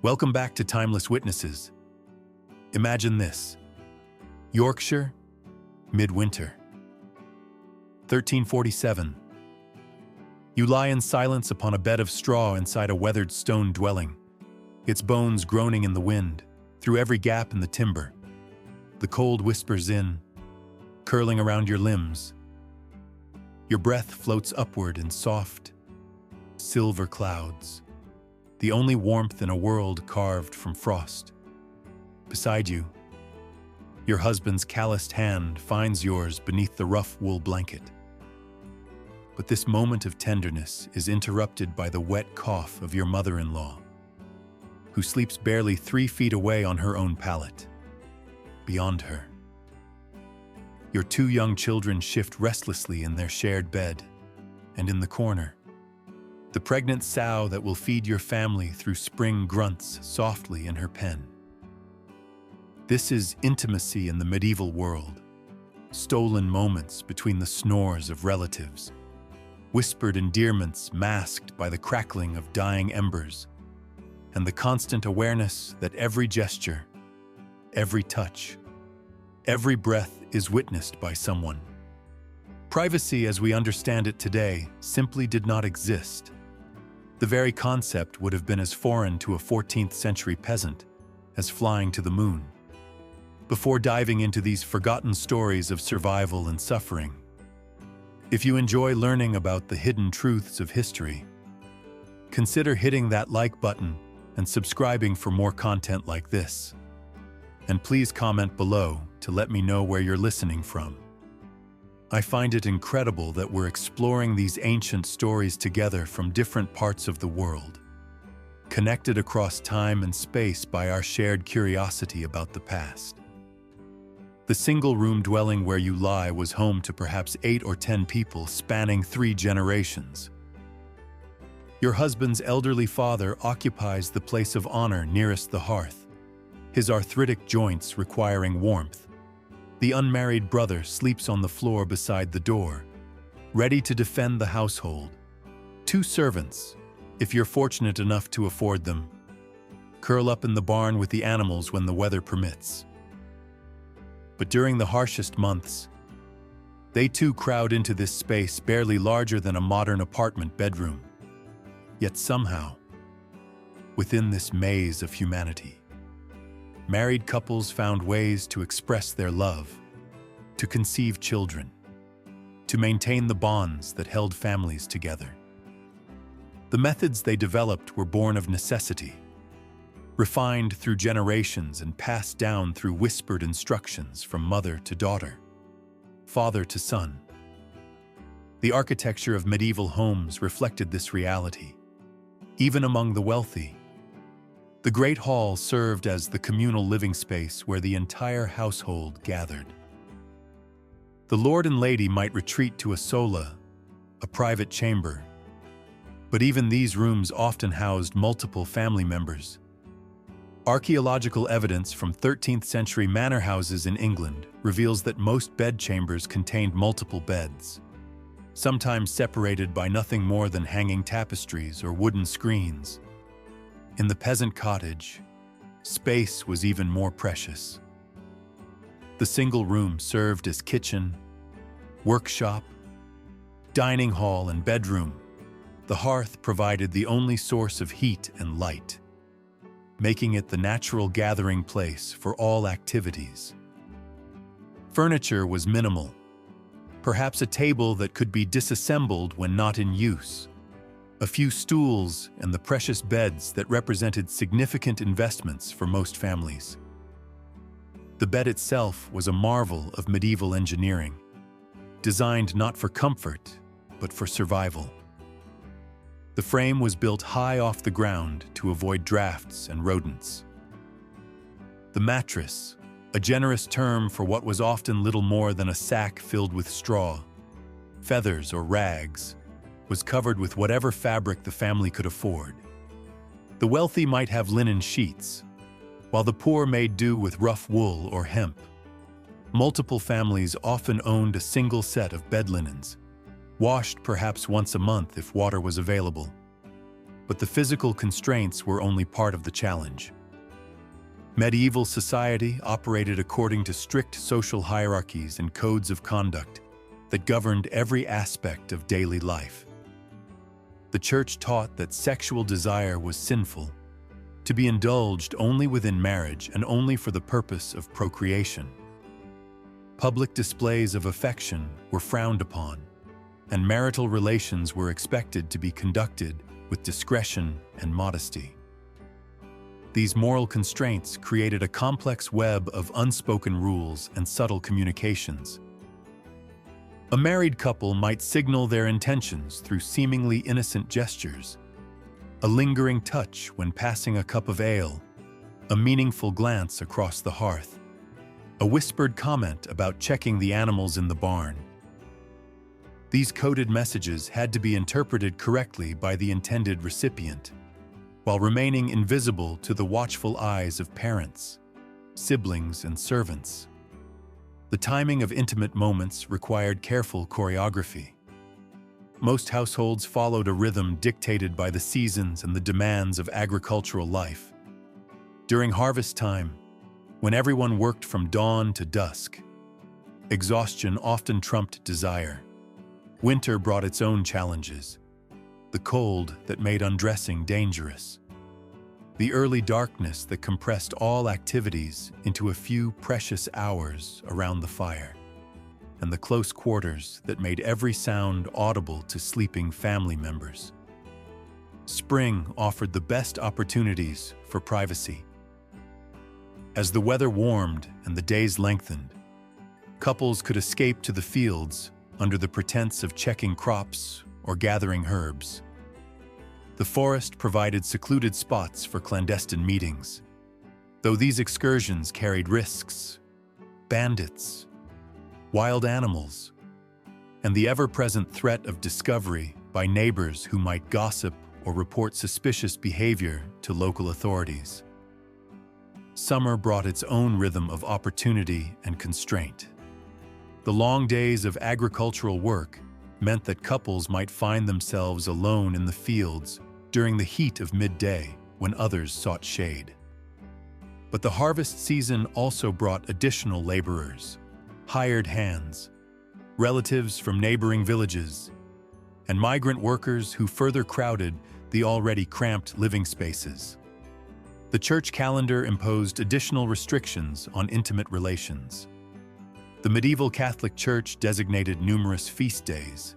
Welcome back to Timeless Witnesses. Imagine this: Yorkshire, midwinter. 1347. You lie in silence upon a bed of straw inside a weathered stone dwelling, its bones groaning in the wind, through every gap in the timber. The cold whispers in, curling around your limbs. Your breath floats upward in soft, silver clouds, the only warmth in a world carved from frost. Beside you, your husband's calloused hand finds yours beneath the rough wool blanket. But this moment of tenderness is interrupted by the wet cough of your mother-in-law, who sleeps barely 3 feet away on her own pallet. Beyond her, your 2 young children shift restlessly in their shared bed, and in the corner, the pregnant sow that will feed your family through spring grunts softly in her pen. This is intimacy in the medieval world, stolen moments between the snores of relatives, whispered endearments masked by the crackling of dying embers, and the constant awareness that every gesture, every touch, every breath is witnessed by someone. Privacy as we understand it today simply did not exist. The very concept would have been as foreign to a 14th century peasant as flying to the moon. Before diving into these forgotten stories of survival and suffering, if you enjoy learning about the hidden truths of history, consider hitting that like button and subscribing for more content like this. And please comment below to let me know where you're listening from. I find it incredible that we're exploring these ancient stories together from different parts of the world, connected across time and space by our shared curiosity about the past. The single-room dwelling where you lie was home to perhaps 8 or 10 people spanning 3 generations. Your husband's elderly father occupies the place of honor nearest the hearth, his arthritic joints requiring warmth. The unmarried brother sleeps on the floor beside the door, ready to defend the household. 2 servants, if you're fortunate enough to afford them, curl up in the barn with the animals when the weather permits. But during the harshest months, they too crowd into this space barely larger than a modern apartment bedroom. Yet somehow, within this maze of humanity, married couples found ways to express their love, to conceive children, to maintain the bonds that held families together. The methods they developed were born of necessity, refined through generations and passed down through whispered instructions from mother to daughter, father to son. The architecture of medieval homes reflected this reality. Even among the wealthy, the Great Hall served as the communal living space where the entire household gathered. The lord and lady might retreat to a sola, a private chamber, but even these rooms often housed multiple family members. Archaeological evidence from 13th century manor houses in England reveals that most bedchambers contained multiple beds, sometimes separated by nothing more than hanging tapestries or wooden screens. In the peasant cottage, space was even more precious. The single room served as kitchen, workshop, dining hall, and bedroom. The hearth provided the only source of heat and light, making it the natural gathering place for all activities. Furniture was minimal, perhaps a table that could be disassembled when not in use, a few stools, and the precious beds that represented significant investments for most families. The bed itself was a marvel of medieval engineering, designed not for comfort, but for survival. The frame was built high off the ground to avoid drafts and rodents. The mattress, a generous term for what was often little more than a sack filled with straw, feathers, or rags, was covered with whatever fabric the family could afford. The wealthy might have linen sheets, while the poor made do with rough wool or hemp. Multiple families often owned a single set of bed linens, washed perhaps once a month if water was available. But the physical constraints were only part of the challenge. Medieval society operated according to strict social hierarchies and codes of conduct that governed every aspect of daily life. The church taught that sexual desire was sinful, to be indulged only within marriage and only for the purpose of procreation. Public displays of affection were frowned upon, and marital relations were expected to be conducted with discretion and modesty. These moral constraints created a complex web of unspoken rules and subtle communications. A married couple might signal their intentions through seemingly innocent gestures, a lingering touch when passing a cup of ale, a meaningful glance across the hearth, a whispered comment about checking the animals in the barn. These coded messages had to be interpreted correctly by the intended recipient, while remaining invisible to the watchful eyes of parents, siblings, and servants. The timing of intimate moments required careful choreography. Most households followed a rhythm dictated by the seasons and the demands of agricultural life. During harvest time, when everyone worked from dawn to dusk, exhaustion often trumped desire. Winter brought its own challenges, the cold that made undressing dangerous, the early darkness that compressed all activities into a few precious hours around the fire, and the close quarters that made every sound audible to sleeping family members. Spring offered the best opportunities for privacy. As the weather warmed and the days lengthened, couples could escape to the fields under the pretense of checking crops or gathering herbs. The forest provided secluded spots for clandestine meetings, though these excursions carried risks, bandits, wild animals, and the ever-present threat of discovery by neighbors who might gossip or report suspicious behavior to local authorities. Summer brought its own rhythm of opportunity and constraint. The long days of agricultural work meant that couples might find themselves alone in the fields during the heat of midday when others sought shade. But the harvest season also brought additional laborers, hired hands, relatives from neighboring villages, and migrant workers who further crowded the already cramped living spaces. The church calendar imposed additional restrictions on intimate relations. The medieval Catholic Church designated numerous feast days,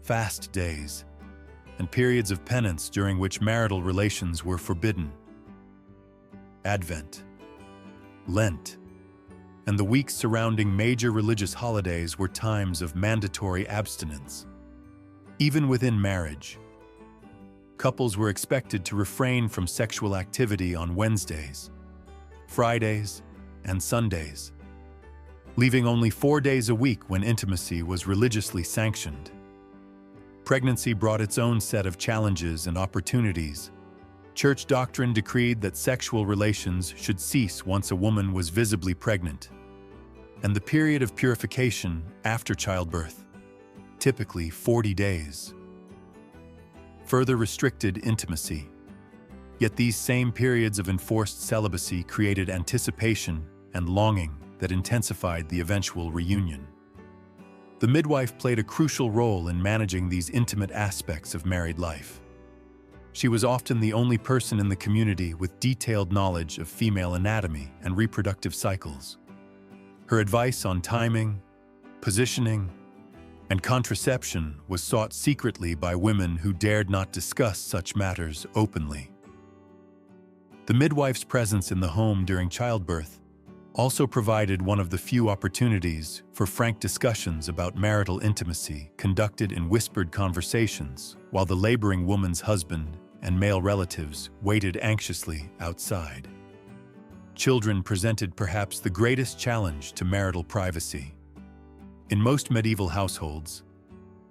fast days, and periods of penance during which marital relations were forbidden. Advent, Lent, and the weeks surrounding major religious holidays were times of mandatory abstinence. Even within marriage, couples were expected to refrain from sexual activity on Wednesdays, Fridays, and Sundays, leaving only 4 days a week when intimacy was religiously sanctioned. Pregnancy brought its own set of challenges and opportunities. Church doctrine decreed that sexual relations should cease once a woman was visibly pregnant, and the period of purification after childbirth, typically 40 days, further restricted intimacy. Yet these same periods of enforced celibacy created anticipation and longing that intensified the eventual reunion. The midwife played a crucial role in managing these intimate aspects of married life. She was often the only person in the community with detailed knowledge of female anatomy and reproductive cycles. Her advice on timing, positioning, and contraception was sought secretly by women who dared not discuss such matters openly. The midwife's presence in the home during childbirth also provided one of the few opportunities for frank discussions about marital intimacy conducted in whispered conversations while the laboring woman's husband and male relatives waited anxiously outside. Children presented perhaps the greatest challenge to marital privacy. In most medieval households,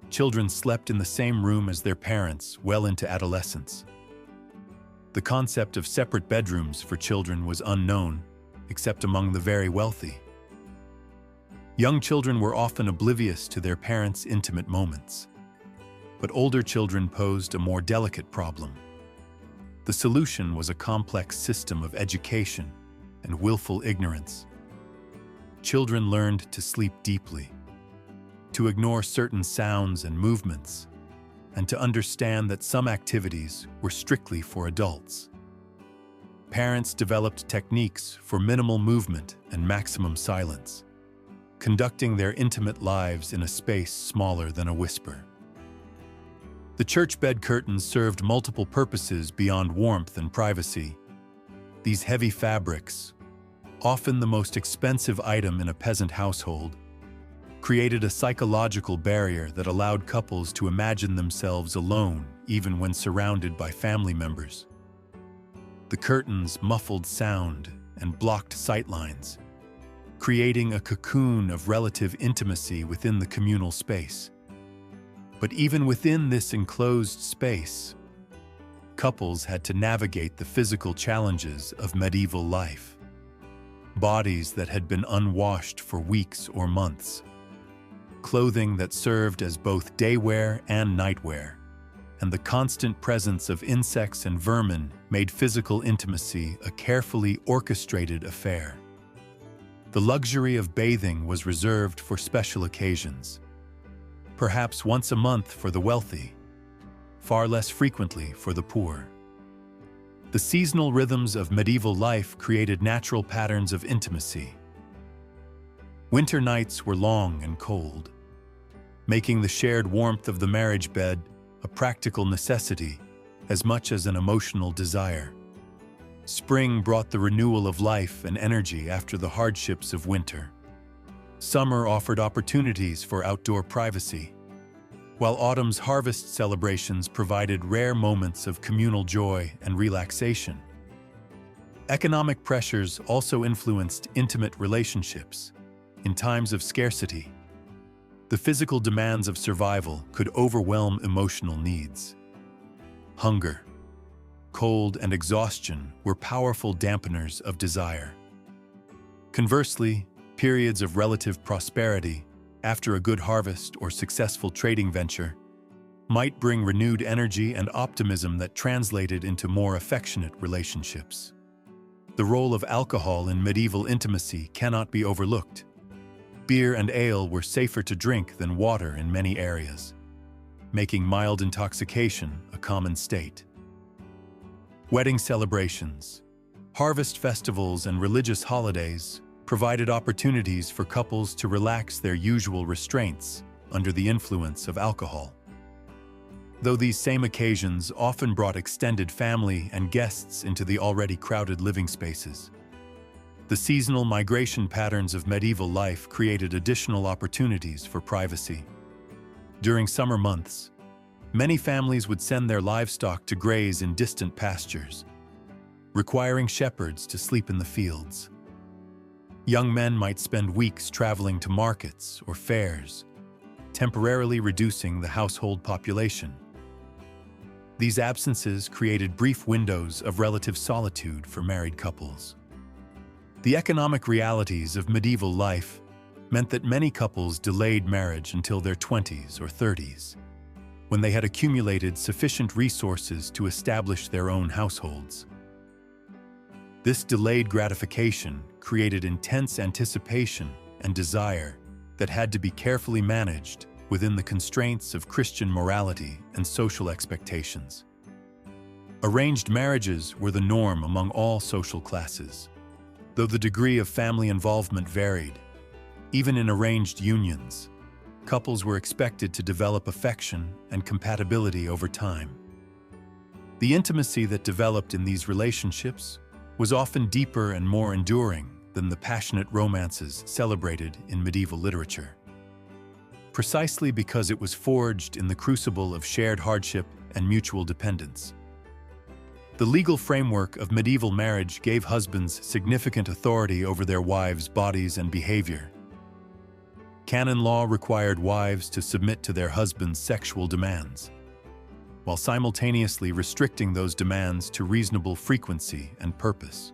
children slept in the same room as their parents well into adolescence. The concept of separate bedrooms for children was unknown, except among the very wealthy. Young children were often oblivious to their parents' intimate moments, but older children posed a more delicate problem. The solution was a complex system of education and willful ignorance. Children learned to sleep deeply, to ignore certain sounds and movements, and to understand that some activities were strictly for adults. Parents developed techniques for minimal movement and maximum silence, conducting their intimate lives in a space smaller than a whisper. The church bed curtains served multiple purposes beyond warmth and privacy. These heavy fabrics, often the most expensive item in a peasant household, created a psychological barrier that allowed couples to imagine themselves alone even when surrounded by family members. The curtains muffled sound and blocked sightlines, creating a cocoon of relative intimacy within the communal space. But even within this enclosed space, couples had to navigate the physical challenges of medieval life. Bodies that had been unwashed for weeks or months, clothing that served as both daywear and nightwear, and the constant presence of insects and vermin made physical intimacy a carefully orchestrated affair. The luxury of bathing was reserved for special occasions, perhaps once a month for the wealthy, far less frequently for the poor. The seasonal rhythms of medieval life created natural patterns of intimacy. Winter nights were long and cold, making the shared warmth of the marriage bed a practical necessity as much as an emotional desire. Spring brought the renewal of life and energy after the hardships of winter. Summer offered opportunities for outdoor privacy, while autumn's harvest celebrations provided rare moments of communal joy and relaxation. Economic pressures also influenced intimate relationships. In times of scarcity, the physical demands of survival could overwhelm emotional needs. Hunger, cold, and exhaustion were powerful dampeners of desire. Conversely, periods of relative prosperity, after a good harvest or successful trading venture, might bring renewed energy and optimism that translated into more affectionate relationships. The role of alcohol in medieval intimacy cannot be overlooked. Beer and ale were safer to drink than water in many areas, making mild intoxication a common state. Wedding celebrations, harvest festivals, and religious holidays provided opportunities for couples to relax their usual restraints under the influence of alcohol. Though these same occasions often brought extended family and guests into the already crowded living spaces, the seasonal migration patterns of medieval life created additional opportunities for privacy. During summer months, many families would send their livestock to graze in distant pastures, requiring shepherds to sleep in the fields. Young men might spend weeks traveling to markets or fairs, temporarily reducing the household population. These absences created brief windows of relative solitude for married couples. The economic realities of medieval life meant that many couples delayed marriage until their 20s or 30s, when they had accumulated sufficient resources to establish their own households. This delayed gratification created intense anticipation and desire that had to be carefully managed within the constraints of Christian morality and social expectations. Arranged marriages were the norm among all social classes, though the degree of family involvement varied. Even in arranged unions, couples were expected to develop affection and compatibility over time. The intimacy that developed in these relationships was often deeper and more enduring than the passionate romances celebrated in medieval literature. Precisely because it was forged in the crucible of shared hardship and mutual dependence. The legal framework of medieval marriage gave husbands significant authority over their wives' bodies and behavior. Canon law required wives to submit to their husbands' sexual demands, while simultaneously restricting those demands to reasonable frequency and purpose.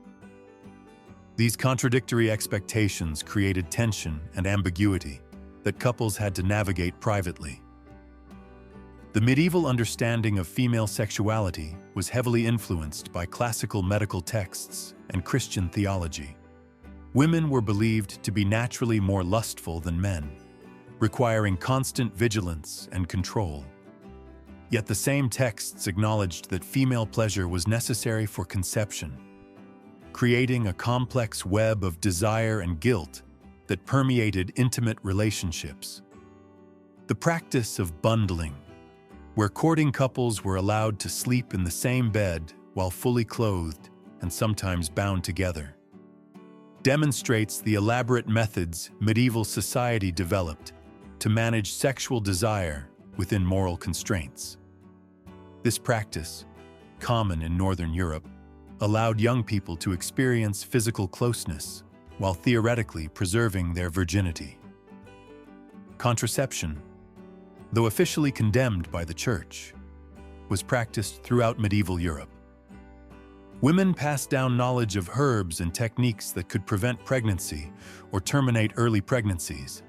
These contradictory expectations created tension and ambiguity that couples had to navigate privately. The medieval understanding of female sexuality was heavily influenced by classical medical texts and Christian theology. Women were believed to be naturally more lustful than men, requiring constant vigilance and control. Yet the same texts acknowledged that female pleasure was necessary for conception, creating a complex web of desire and guilt that permeated intimate relationships. The practice of bundling, where courting couples were allowed to sleep in the same bed while fully clothed and sometimes bound together, demonstrates the elaborate methods medieval society developed to manage sexual desire within moral constraints. This practice, common in Northern Europe, allowed young people to experience physical closeness while theoretically preserving their virginity. Contraception, though officially condemned by the Church, was practiced throughout medieval Europe. Women passed down knowledge of herbs and techniques that could prevent pregnancy or terminate early pregnancies.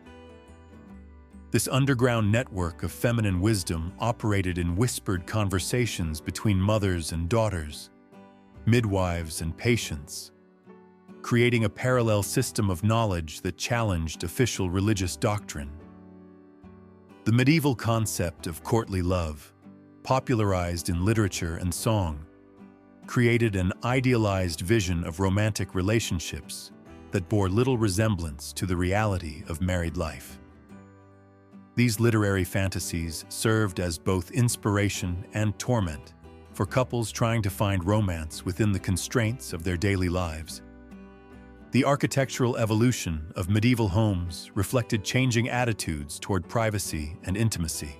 This underground network of feminine wisdom operated in whispered conversations between mothers and daughters, midwives and patients, creating a parallel system of knowledge that challenged official religious doctrine. The medieval concept of courtly love, popularized in literature and song, created an idealized vision of romantic relationships that bore little resemblance to the reality of married life. These literary fantasies served as both inspiration and torment for couples trying to find romance within the constraints of their daily lives. The architectural evolution of medieval homes reflected changing attitudes toward privacy and intimacy.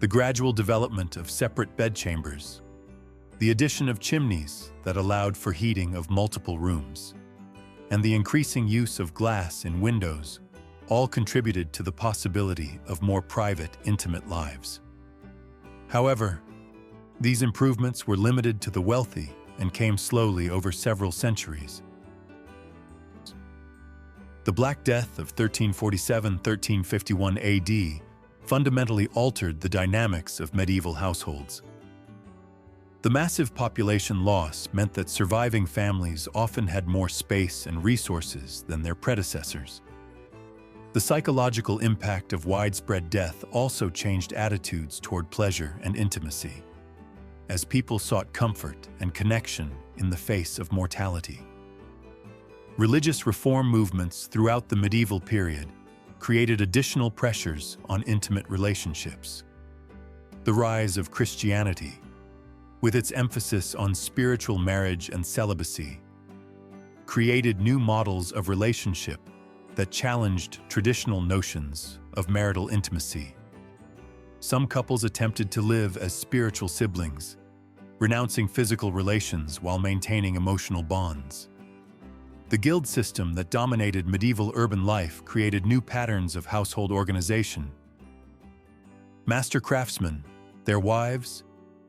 The gradual development of separate bedchambers, the addition of chimneys that allowed for heating of multiple rooms, and the increasing use of glass in windows all contributed to the possibility of more private, intimate lives. However, these improvements were limited to the wealthy and came slowly over several centuries. The Black Death of 1347–1351 AD fundamentally altered the dynamics of medieval households. The massive population loss meant that surviving families often had more space and resources than their predecessors. The psychological impact of widespread death also changed attitudes toward pleasure and intimacy, as people sought comfort and connection in the face of mortality. Religious reform movements throughout the medieval period created additional pressures on intimate relationships. The rise of Christianity, with its emphasis on spiritual marriage and celibacy, created new models of relationship that challenged traditional notions of marital intimacy. Some couples attempted to live as spiritual siblings, renouncing physical relations while maintaining emotional bonds. The guild system that dominated medieval urban life created new patterns of household organization. Master craftsmen, their wives,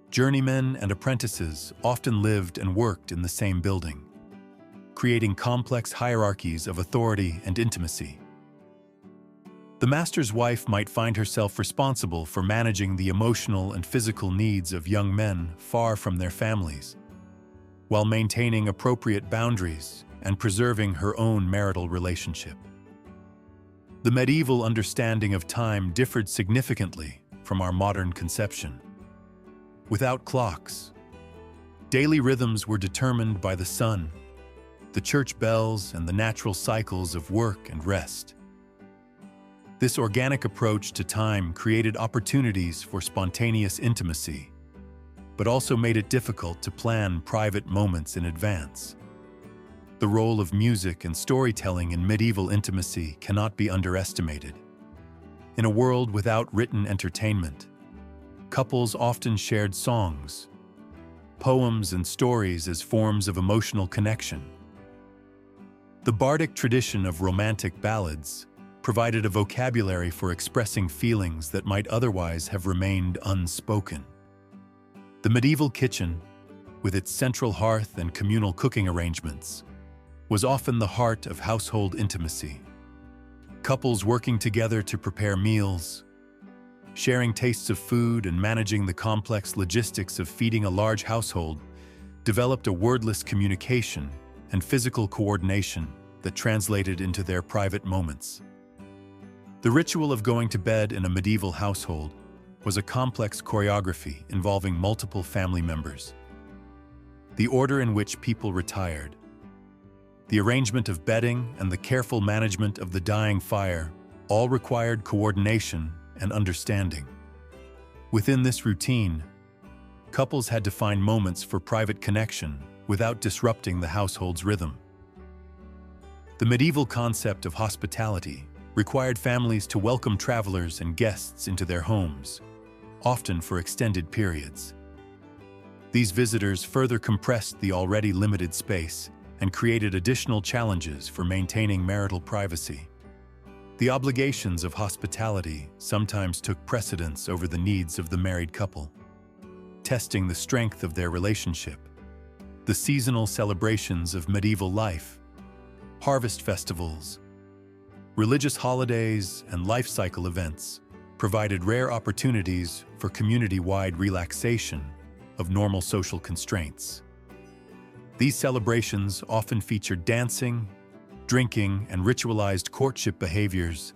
journeymen, and apprentices often lived and worked in the same building, creating complex hierarchies of authority and intimacy. The master's wife might find herself responsible for managing the emotional and physical needs of young men far from their families, while maintaining appropriate boundaries and preserving her own marital relationship. The medieval understanding of time differed significantly from our modern conception. Without clocks, daily rhythms were determined by the sun, the church bells, and the natural cycles of work and rest. This organic approach to time created opportunities for spontaneous intimacy, but also made it difficult to plan private moments in advance. The role of music and storytelling in medieval intimacy cannot be underestimated. In a world without written entertainment, couples often shared songs, poems, and stories as forms of emotional connection. The bardic tradition of romantic ballads provided a vocabulary for expressing feelings that might otherwise have remained unspoken. The medieval kitchen, with its central hearth and communal cooking arrangements, was often the heart of household intimacy. Couples working together to prepare meals, sharing tastes of food and managing the complex logistics of feeding a large household, developed a wordless communication and physical coordination that translated into their private moments. The ritual of going to bed in a medieval household was a complex choreography involving multiple family members. The order in which people retired, the arrangement of bedding, and the careful management of the dying fire all required coordination and understanding. Within this routine, couples had to find moments for private connection without disrupting the household's rhythm. The medieval concept of hospitality required families to welcome travelers and guests into their homes, often for extended periods. These visitors further compressed the already limited space and created additional challenges for maintaining marital privacy. The obligations of hospitality sometimes took precedence over the needs of the married couple, testing the strength of their relationship. The seasonal celebrations of medieval life, harvest festivals, religious holidays, and life cycle events provided rare opportunities for community-wide relaxation of normal social constraints. These celebrations often featured dancing, drinking, and ritualized courtship behaviors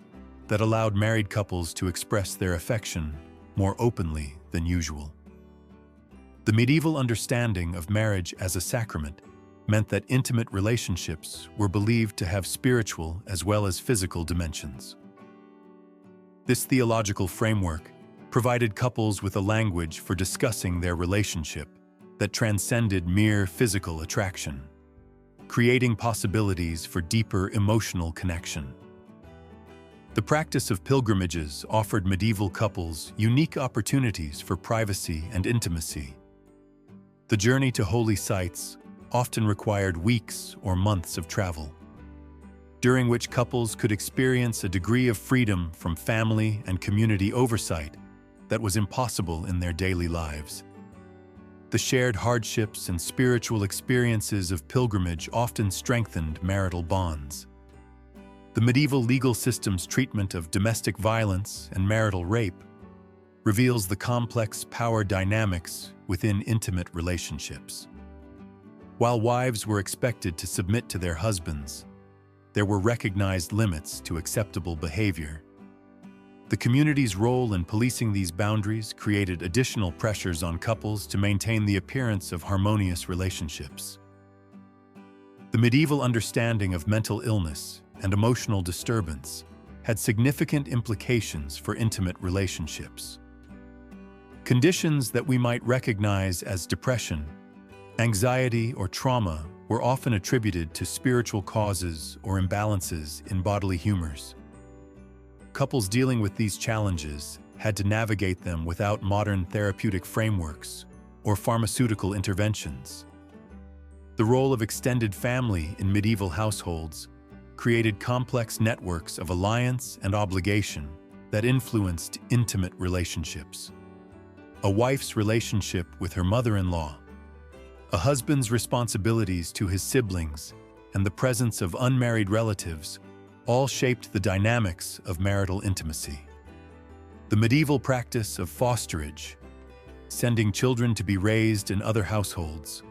that allowed married couples to express their affection more openly than usual. The medieval understanding of marriage as a sacrament meant that intimate relationships were believed to have spiritual as well as physical dimensions. This theological framework provided couples with a language for discussing their relationship that transcended mere physical attraction, creating possibilities for deeper emotional connection. The practice of pilgrimages offered medieval couples unique opportunities for privacy and intimacy. The journey to holy sites often required weeks or months of travel, during which couples could experience a degree of freedom from family and community oversight that was impossible in their daily lives. The shared hardships and spiritual experiences of pilgrimage often strengthened marital bonds. The medieval legal system's treatment of domestic violence and marital rape reveals the complex power dynamics within intimate relationships. While wives were expected to submit to their husbands, there were recognized limits to acceptable behavior. The community's role in policing these boundaries created additional pressures on couples to maintain the appearance of harmonious relationships. The medieval understanding of mental illness and emotional disturbance had significant implications for intimate relationships. Conditions that we might recognize as depression, anxiety, or trauma were often attributed to spiritual causes or imbalances in bodily humors. Couples dealing with these challenges had to navigate them without modern therapeutic frameworks or pharmaceutical interventions. The role of extended family in medieval households created complex networks of alliance and obligation that influenced intimate relationships. A wife's relationship with her mother-in-law, a husband's responsibilities to his siblings, and the presence of unmarried relatives all shaped the dynamics of marital intimacy. The medieval practice of fosterage, sending children to be raised in other households,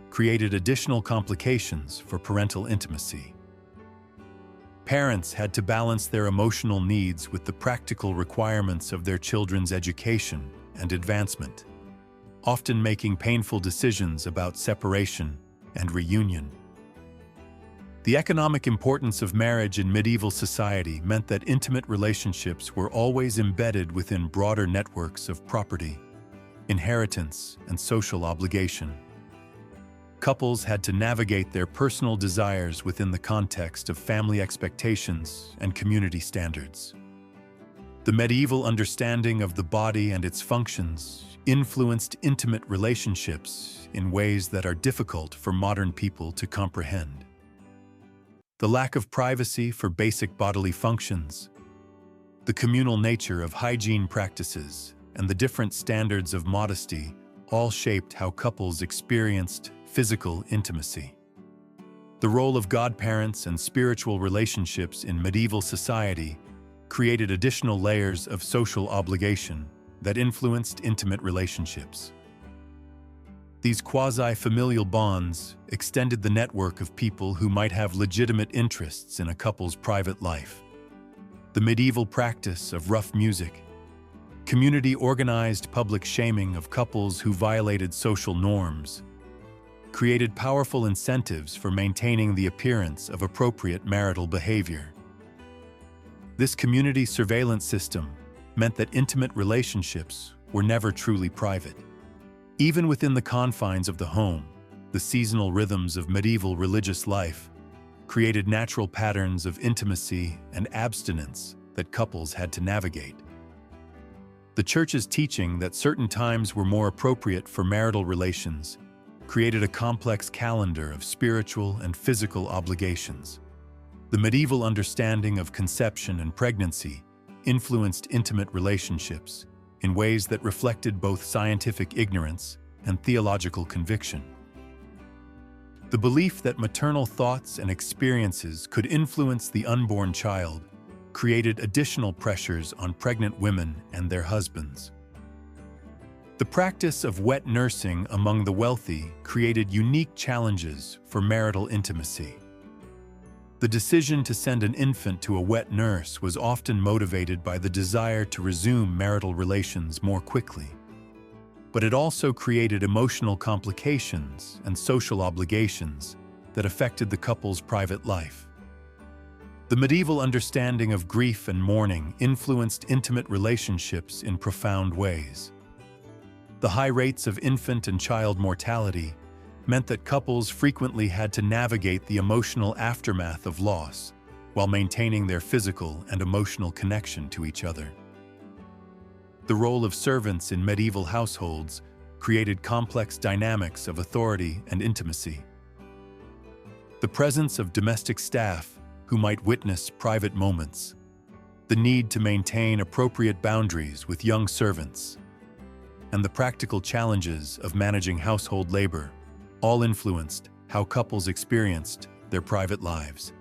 created additional complications for parental intimacy. Parents had to balance their emotional needs with the practical requirements of their children's education and advancement, often making painful decisions about separation and reunion. The economic importance of marriage in medieval society meant that intimate relationships were always embedded within broader networks of property, inheritance, and social obligation. Couples had to navigate their personal desires within the context of family expectations and community standards. The medieval understanding of the body and its functions influenced intimate relationships in ways that are difficult for modern people to comprehend. The lack of privacy for basic bodily functions, the communal nature of hygiene practices, and the different standards of modesty all shaped how couples experienced physical intimacy. The role of godparents and spiritual relationships in medieval society created additional layers of social obligation that influenced intimate relationships. These quasi-familial bonds extended the network of people who might have legitimate interests in a couple's private life. The medieval practice of rough music, community-organized public shaming of couples who violated social norms, created powerful incentives for maintaining the appearance of appropriate marital behavior. This community surveillance system meant that intimate relationships were never truly private. Even within the confines of the home, the seasonal rhythms of medieval religious life created natural patterns of intimacy and abstinence that couples had to navigate. The Church's teaching that certain times were more appropriate for marital relations created a complex calendar of spiritual and physical obligations. The medieval understanding of conception and pregnancy influenced intimate relationships in ways that reflected both scientific ignorance and theological conviction. The belief that maternal thoughts and experiences could influence the unborn child created additional pressures on pregnant women and their husbands. The practice of wet nursing among the wealthy created unique challenges for marital intimacy. The decision to send an infant to a wet nurse was often motivated by the desire to resume marital relations more quickly. But it also created emotional complications and social obligations that affected the couple's private life. The medieval understanding of grief and mourning influenced intimate relationships in profound ways. The high rates of infant and child mortality meant that couples frequently had to navigate the emotional aftermath of loss while maintaining their physical and emotional connection to each other. The role of servants in medieval households created complex dynamics of authority and intimacy. The presence of domestic staff who might witness private moments, the need to maintain appropriate boundaries with young servants, and the practical challenges of managing household labor all influenced how couples experienced their private lives.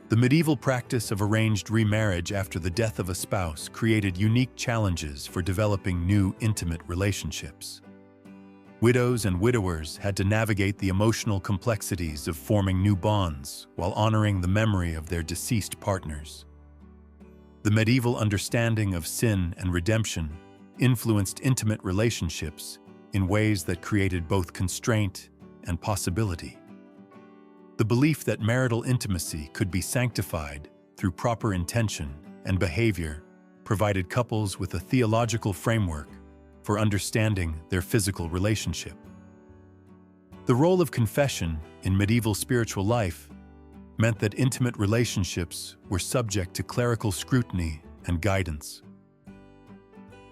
The medieval practice of arranged remarriage after the death of a spouse created unique challenges for developing new intimate relationships. Widows and widowers had to navigate the emotional complexities of forming new bonds while honoring the memory of their deceased partners. The medieval understanding of sin and redemption influenced intimate relationships in ways that created both constraint and possibility. The belief that marital intimacy could be sanctified through proper intention and behavior provided couples with a theological framework for understanding their physical relationship. The role of confession in medieval spiritual life meant that intimate relationships were subject to clerical scrutiny and guidance.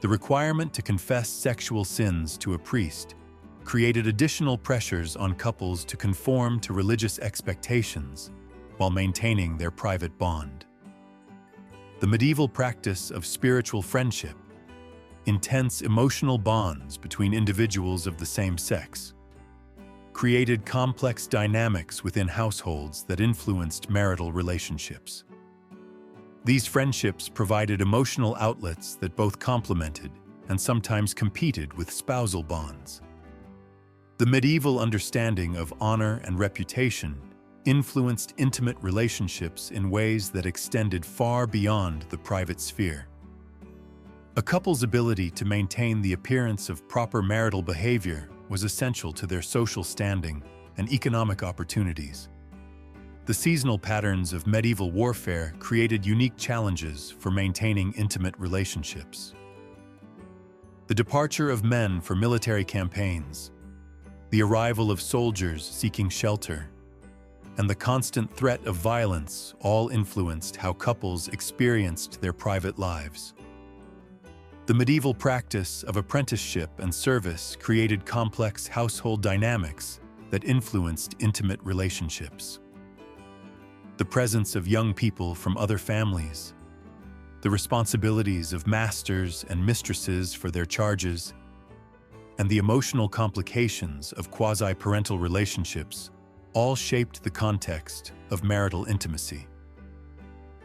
The requirement to confess sexual sins to a priest created additional pressures on couples to conform to religious expectations while maintaining their private bond. The medieval practice of spiritual friendship, intense emotional bonds between individuals of the same sex, created complex dynamics within households that influenced marital relationships. These friendships provided emotional outlets that both complemented and sometimes competed with spousal bonds. The medieval understanding of honor and reputation influenced intimate relationships in ways that extended far beyond the private sphere. A couple's ability to maintain the appearance of proper marital behavior was essential to their social standing and economic opportunities. The seasonal patterns of medieval warfare created unique challenges for maintaining intimate relationships. The departure of men for military campaigns, the arrival of soldiers seeking shelter, and the constant threat of violence all influenced how couples experienced their private lives. The medieval practice of apprenticeship and service created complex household dynamics that influenced intimate relationships. The presence of young people from other families, the responsibilities of masters and mistresses for their charges, and the emotional complications of quasi-parental relationships all shaped the context of marital intimacy.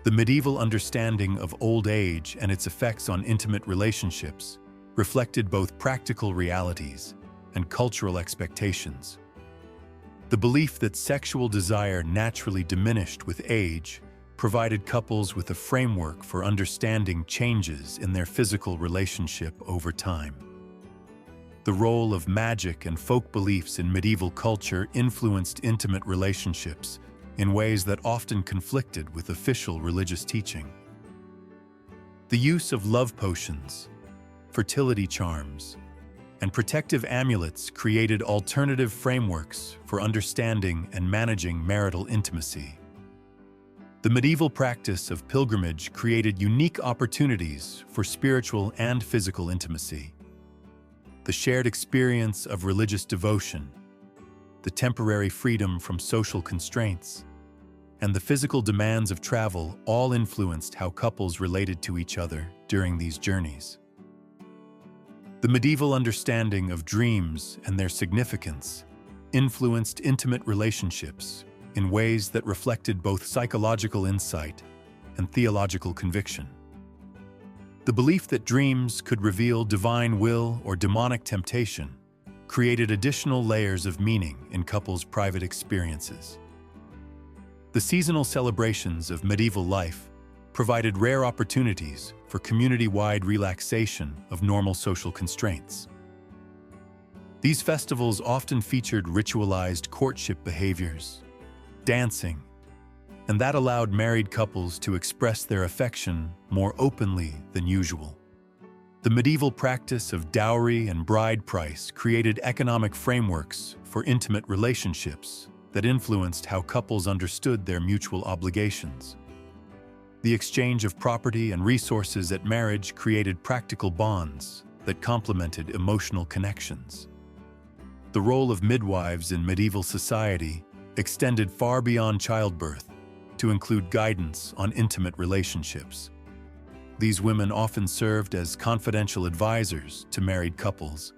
The medieval understanding of old age and its effects on intimate relationships reflected both practical realities and cultural expectations. The belief that sexual desire naturally diminished with age provided couples with a framework for understanding changes in their physical relationship over time. The role of magic and folk beliefs in medieval culture influenced intimate relationships in ways that often conflicted with official religious teaching. The use of love potions, fertility charms, and protective amulets created alternative frameworks for understanding and managing marital intimacy. The medieval practice of pilgrimage created unique opportunities for spiritual and physical intimacy. The shared experience of religious devotion, the temporary freedom from social constraints, and the physical demands of travel all influenced how couples related to each other during these journeys. The medieval understanding of dreams and their significance influenced intimate relationships in ways that reflected both psychological insight and theological conviction. The belief that dreams could reveal divine will or demonic temptation created additional layers of meaning in couples' private experiences. The seasonal celebrations of medieval life provided rare opportunities for community-wide relaxation of normal social constraints. These festivals often featured ritualized courtship behaviors, dancing, and that allowed married couples to express their affection more openly than usual. The medieval practice of dowry and bride price created economic frameworks for intimate relationships that influenced how couples understood their mutual obligations. The exchange of property and resources at marriage created practical bonds that complemented emotional connections. The role of midwives in medieval society extended far beyond childbirth to include guidance on intimate relationships. These women often served as confidential advisors to married couples,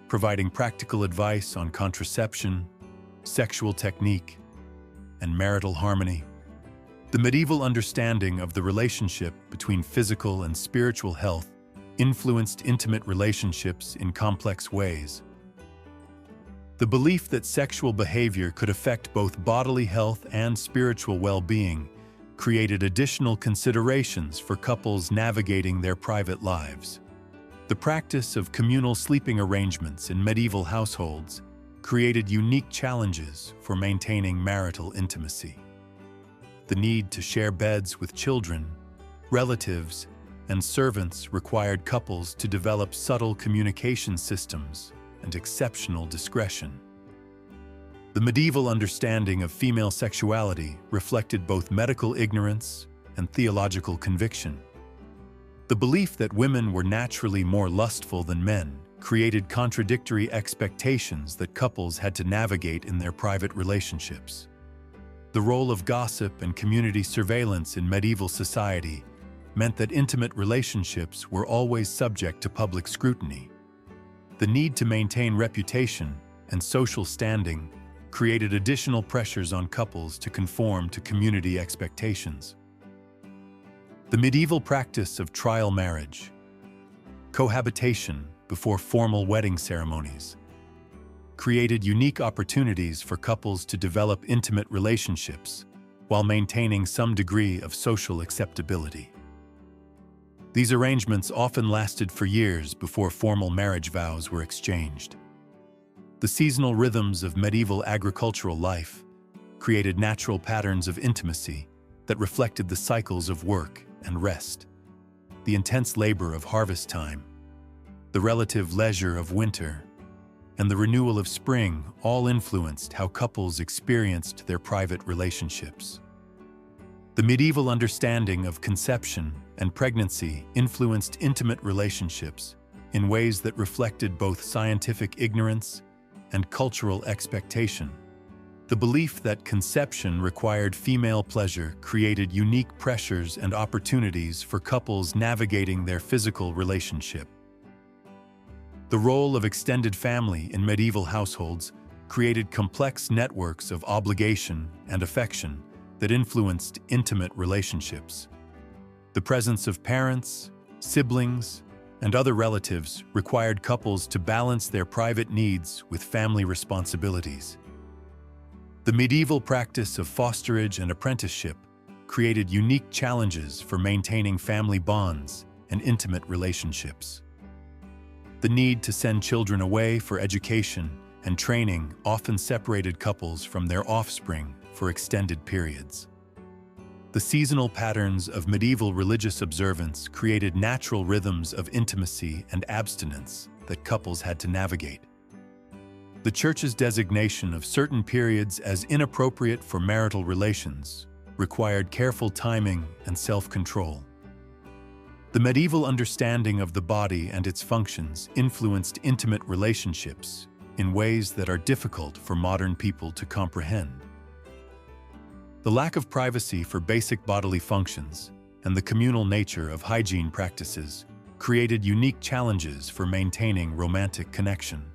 providing practical advice on contraception, sexual technique, and marital harmony. The medieval understanding of the relationship between physical and spiritual health influenced intimate relationships in complex ways. The belief that sexual behavior could affect both bodily health and spiritual well-being created additional considerations for couples navigating their private lives. The practice of communal sleeping arrangements in medieval households created unique challenges for maintaining marital intimacy. The need to share beds with children, relatives, and servants required couples to develop subtle communication systems and exceptional discretion. The medieval understanding of female sexuality reflected both medical ignorance and theological conviction. The belief that women were naturally more lustful than men created contradictory expectations that couples had to navigate in their private relationships. The role of gossip and community surveillance in medieval society meant that intimate relationships were always subject to public scrutiny. The need to maintain reputation and social standing created additional pressures on couples to conform to community expectations. The medieval practice of trial marriage, cohabitation before formal wedding ceremonies, created unique opportunities for couples to develop intimate relationships while maintaining some degree of social acceptability. These arrangements often lasted for years before formal marriage vows were exchanged. The seasonal rhythms of medieval agricultural life created natural patterns of intimacy that reflected the cycles of work and rest. The intense labor of harvest time, the relative leisure of winter, and the renewal of spring all influenced how couples experienced their private relationships. The medieval understanding of conception and pregnancy influenced intimate relationships in ways that reflected both scientific ignorance and cultural expectation. The belief that conception required female pleasure created unique pressures and opportunities for couples navigating their physical relationship. The role of extended family in medieval households created complex networks of obligation and affection that influenced intimate relationships. The presence of parents, siblings, and other relatives required couples to balance their private needs with family responsibilities. The medieval practice of fosterage and apprenticeship created unique challenges for maintaining family bonds and intimate relationships. The need to send children away for education and training often separated couples from their offspring for extended periods. The seasonal patterns of medieval religious observance created natural rhythms of intimacy and abstinence that couples had to navigate. The Church's designation of certain periods as inappropriate for marital relations required careful timing and self-control. The medieval understanding of the body and its functions influenced intimate relationships in ways that are difficult for modern people to comprehend. The lack of privacy for basic bodily functions and the communal nature of hygiene practices created unique challenges for maintaining romantic connection.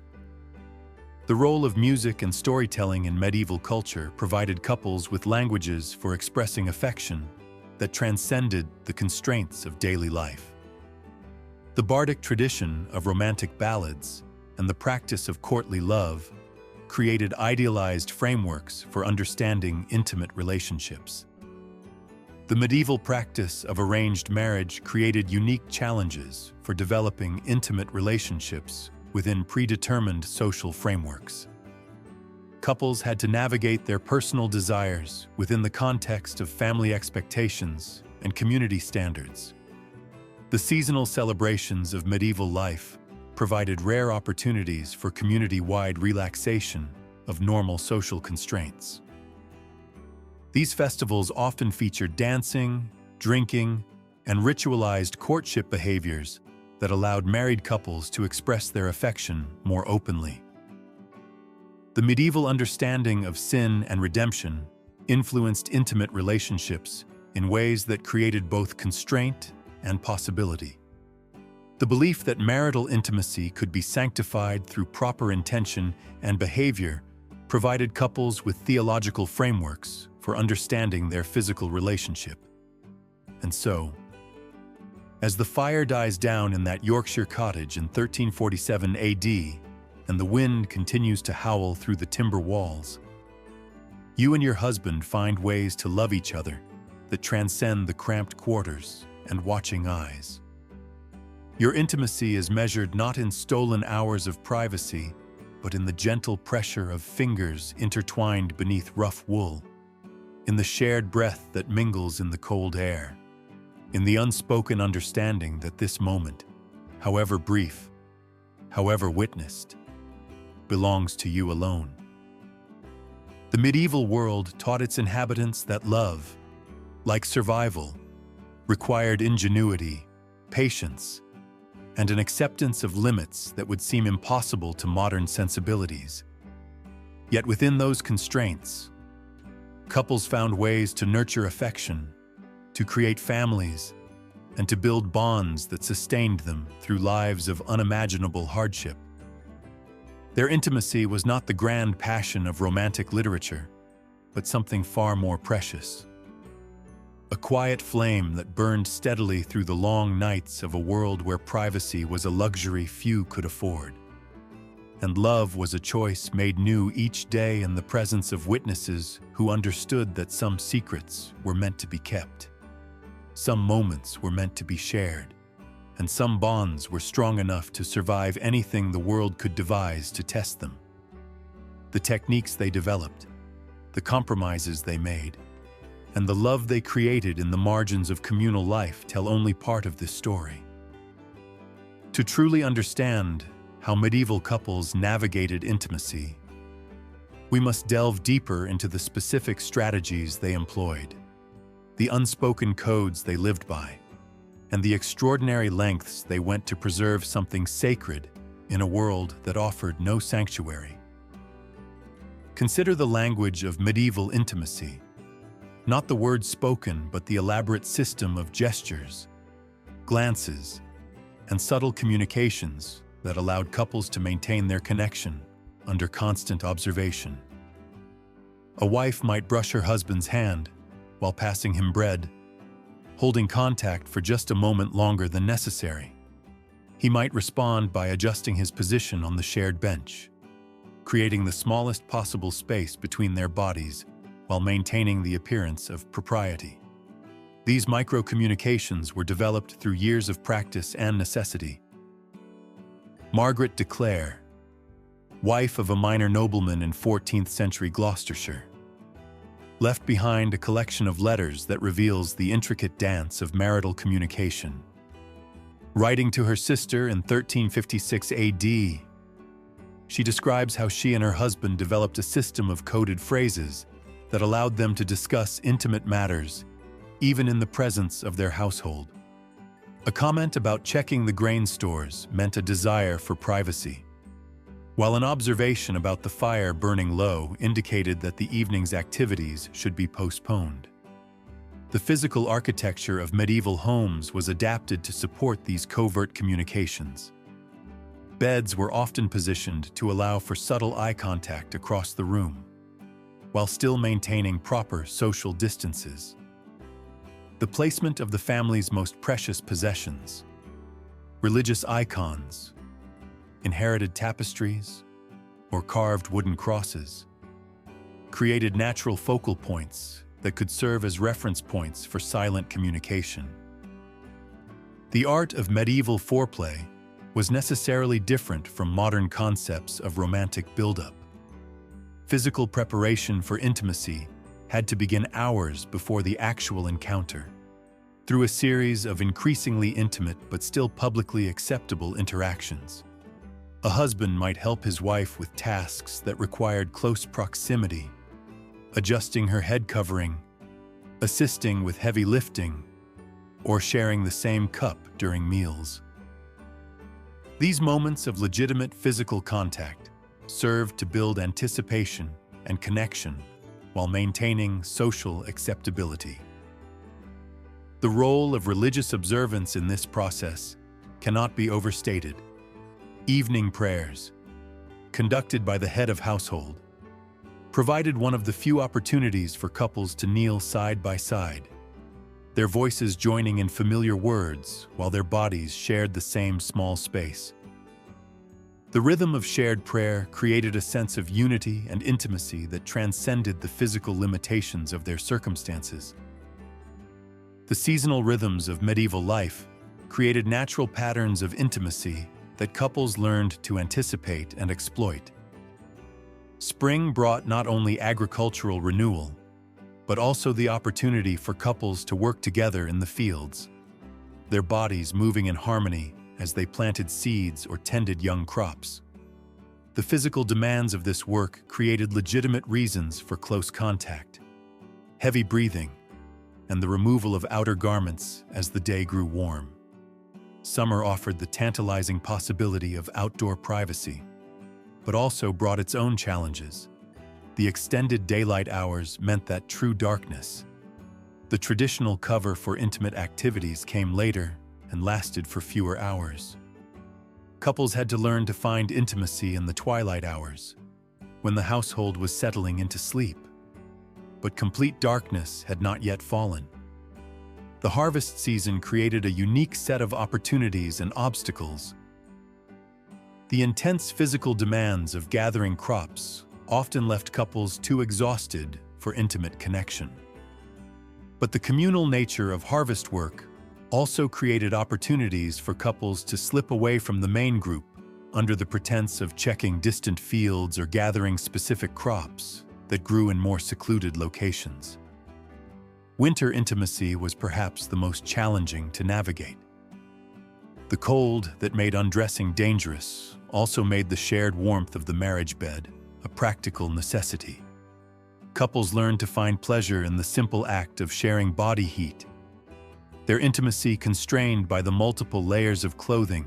The role of music and storytelling in medieval culture provided couples with languages for expressing affection that transcended the constraints of daily life. The bardic tradition of romantic ballads and the practice of courtly love created idealized frameworks for understanding intimate relationships. The medieval practice of arranged marriage created unique challenges for developing intimate relationships within predetermined social frameworks. Couples had to navigate their personal desires within the context of family expectations and community standards. The seasonal celebrations of medieval life provided rare opportunities for community-wide relaxation of normal social constraints. These festivals often featured dancing, drinking, and ritualized courtship behaviors that allowed married couples to express their affection more openly. The medieval understanding of sin and redemption influenced intimate relationships in ways that created both constraint and possibility. The belief that marital intimacy could be sanctified through proper intention and behavior provided couples with theological frameworks for understanding their physical relationship. And so, as the fire dies down in that Yorkshire cottage in 1347 AD, and the wind continues to howl through the timber walls, you and your husband find ways to love each other that transcend the cramped quarters and watching eyes. Your intimacy is measured not in stolen hours of privacy, but in the gentle pressure of fingers intertwined beneath rough wool, in the shared breath that mingles in the cold air, in the unspoken understanding that this moment, however brief, however witnessed, belongs to you alone. The medieval world taught its inhabitants that love, like survival, required ingenuity, patience, and an acceptance of limits that would seem impossible to modern sensibilities. Yet within those constraints, couples found ways to nurture affection, to create families, and to build bonds that sustained them through lives of unimaginable hardship. Their intimacy was not the grand passion of romantic literature, but something far more precious. A quiet flame that burned steadily through the long nights of a world where privacy was a luxury few could afford. And love was a choice made new each day in the presence of witnesses who understood that some secrets were meant to be kept. Some moments were meant to be shared, and some bonds were strong enough to survive anything the world could devise to test them. The techniques they developed, the compromises they made, and the love they created in the margins of communal life tell only part of this story. To truly understand how medieval couples navigated intimacy, we must delve deeper into the specific strategies they employed, the unspoken codes they lived by, and the extraordinary lengths they went to preserve something sacred in a world that offered no sanctuary. Consider the language of medieval intimacy, not the words spoken, but the elaborate system of gestures, glances, and subtle communications that allowed couples to maintain their connection under constant observation. A wife might brush her husband's hand, while passing him bread, holding contact for just a moment longer than necessary. He might respond by adjusting his position on the shared bench, creating the smallest possible space between their bodies while maintaining the appearance of propriety. These micro-communications were developed through years of practice and necessity. Margaret de Clare, wife of a minor nobleman in 14th century Gloucestershire, left behind a collection of letters that reveals the intricate dance of marital communication. Writing to her sister in 1356 AD, she describes how she and her husband developed a system of coded phrases that allowed them to discuss intimate matters, even in the presence of their household. A comment about checking the grain stores meant a desire for privacy, while an observation about the fire burning low indicated that the evening's activities should be postponed. The physical architecture of medieval homes was adapted to support these covert communications. Beds were often positioned to allow for subtle eye contact across the room, while still maintaining proper social distances. The placement of the family's most precious possessions, religious icons, inherited tapestries, or carved wooden crosses, created natural focal points that could serve as reference points for silent communication. The art of medieval foreplay was necessarily different from modern concepts of romantic buildup. Physical preparation for intimacy had to begin hours before the actual encounter. Through a series of increasingly intimate but still publicly acceptable interactions, a husband might help his wife with tasks that required close proximity, adjusting her head covering, assisting with heavy lifting, or sharing the same cup during meals. These moments of legitimate physical contact served to build anticipation and connection while maintaining social acceptability. The role of religious observance in this process cannot be overstated. Evening prayers, conducted by the head of household, provided one of the few opportunities for couples to kneel side by side, their voices joining in familiar words while their bodies shared the same small space. The rhythm of shared prayer created a sense of unity and intimacy that transcended the physical limitations of their circumstances. The seasonal rhythms of medieval life created natural patterns of intimacy that couples learned to anticipate and exploit. Spring brought not only agricultural renewal, but also the opportunity for couples to work together in the fields, their bodies moving in harmony as they planted seeds or tended young crops. The physical demands of this work created legitimate reasons for close contact, heavy breathing, and the removal of outer garments as the day grew warm. Summer offered the tantalizing possibility of outdoor privacy, but also brought its own challenges. The extended daylight hours meant that true darkness. The traditional cover for intimate activities came later and lasted for fewer hours. Couples had to learn to find intimacy in the twilight hours, when the household was settling into sleep. But complete darkness had not yet fallen. The harvest season created a unique set of opportunities and obstacles. The intense physical demands of gathering crops often left couples too exhausted for intimate connection. But the communal nature of harvest work also created opportunities for couples to slip away from the main group under the pretense of checking distant fields or gathering specific crops that grew in more secluded locations. Winter intimacy was perhaps the most challenging to navigate. The cold that made undressing dangerous also made the shared warmth of the marriage bed a practical necessity. Couples learned to find pleasure in the simple act of sharing body heat, their intimacy constrained by the multiple layers of clothing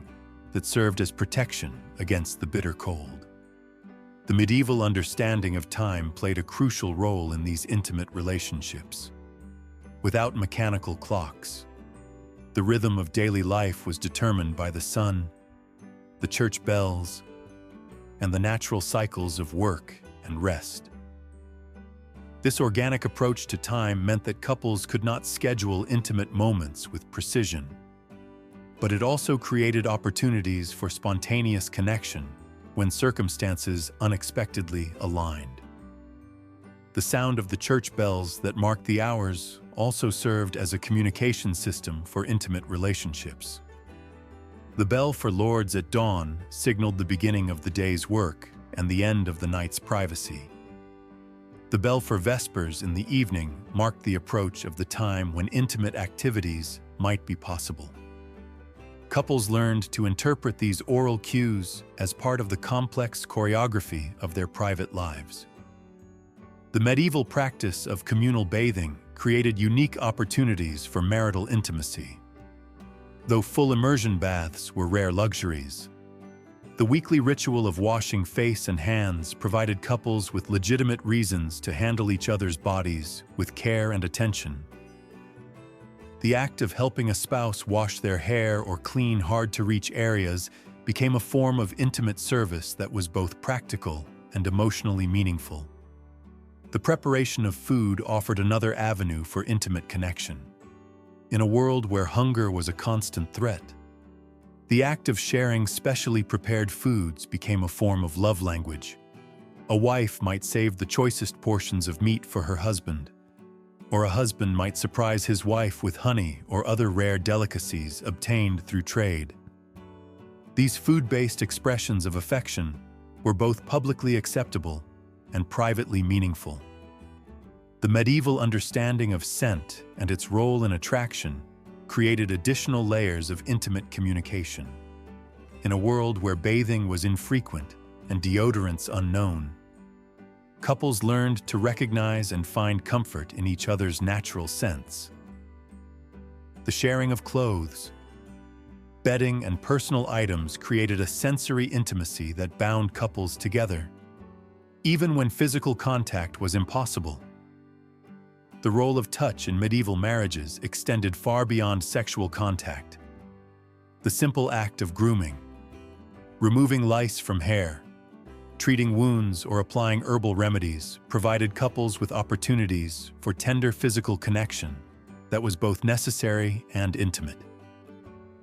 that served as protection against the bitter cold. The medieval understanding of time played a crucial role in these intimate relationships. Without mechanical clocks, the rhythm of daily life was determined by the sun, the church bells, and the natural cycles of work and rest. This organic approach to time meant that couples could not schedule intimate moments with precision, but it also created opportunities for spontaneous connection when circumstances unexpectedly aligned. The sound of the church bells that marked the hours also served as a communication system for intimate relationships. The bell for lords at dawn signaled the beginning of the day's work and the end of the night's privacy. The bell for vespers in the evening marked the approach of the time when intimate activities might be possible. Couples learned to interpret these oral cues as part of the complex choreography of their private lives. The medieval practice of communal bathing created unique opportunities for marital intimacy. Though full immersion baths were rare luxuries, the weekly ritual of washing face and hands provided couples with legitimate reasons to handle each other's bodies with care and attention. The act of helping a spouse wash their hair or clean hard-to-reach areas became a form of intimate service that was both practical and emotionally meaningful. The preparation of food offered another avenue for intimate connection. In a world where hunger was a constant threat, the act of sharing specially prepared foods became a form of love language. A wife might save the choicest portions of meat for her husband, or a husband might surprise his wife with honey or other rare delicacies obtained through trade. These food-based expressions of affection were both publicly acceptable and privately meaningful. The medieval understanding of scent and its role in attraction created additional layers of intimate communication. In a world where bathing was infrequent and deodorants unknown, couples learned to recognize and find comfort in each other's natural scents. The sharing of clothes, bedding, and personal items created a sensory intimacy that bound couples together, even when physical contact was impossible. The role of touch in medieval marriages extended far beyond sexual contact. The simple act of grooming, removing lice from hair, treating wounds, or applying herbal remedies provided couples with opportunities for tender physical connection that was both necessary and intimate.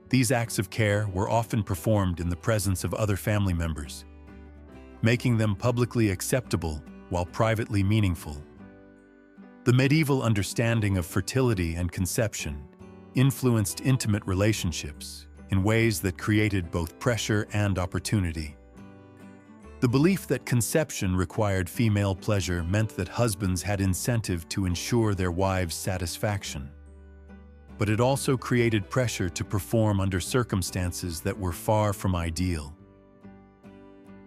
These acts of care were often performed in the presence of other family members, making them publicly acceptable while privately meaningful. The medieval understanding of fertility and conception influenced intimate relationships in ways that created both pressure and opportunity. The belief that conception required female pleasure meant that husbands had incentive to ensure their wives' satisfaction. But it also created pressure to perform under circumstances that were far from ideal.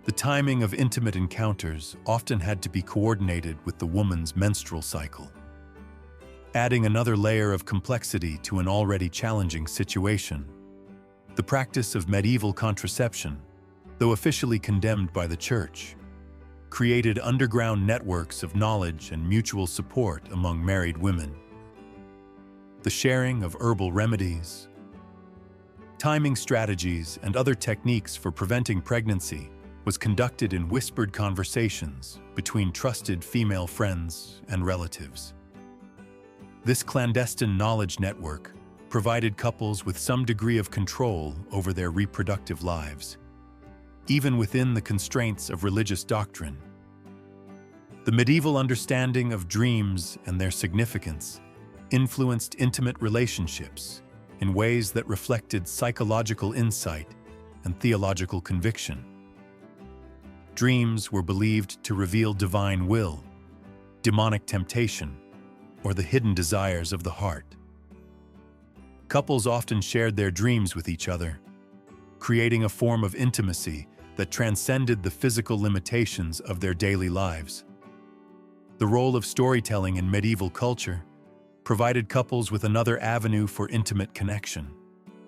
The timing of intimate encounters often had to be coordinated with the woman's menstrual cycle, adding another layer of complexity to an already challenging situation. The practice of medieval contraception, though officially condemned by the Church, created underground networks of knowledge and mutual support among married women. The sharing of herbal remedies, timing strategies, and other techniques for preventing pregnancy was conducted in whispered conversations between trusted female friends and relatives. This clandestine knowledge network provided couples with some degree of control over their reproductive lives, even within the constraints of religious doctrine. The medieval understanding of dreams and their significance influenced intimate relationships in ways that reflected psychological insight and theological conviction. Dreams were believed to reveal divine will, demonic temptation, or the hidden desires of the heart. Couples often shared their dreams with each other, creating a form of intimacy that transcended the physical limitations of their daily lives. The role of storytelling in medieval culture provided couples with another avenue for intimate connection.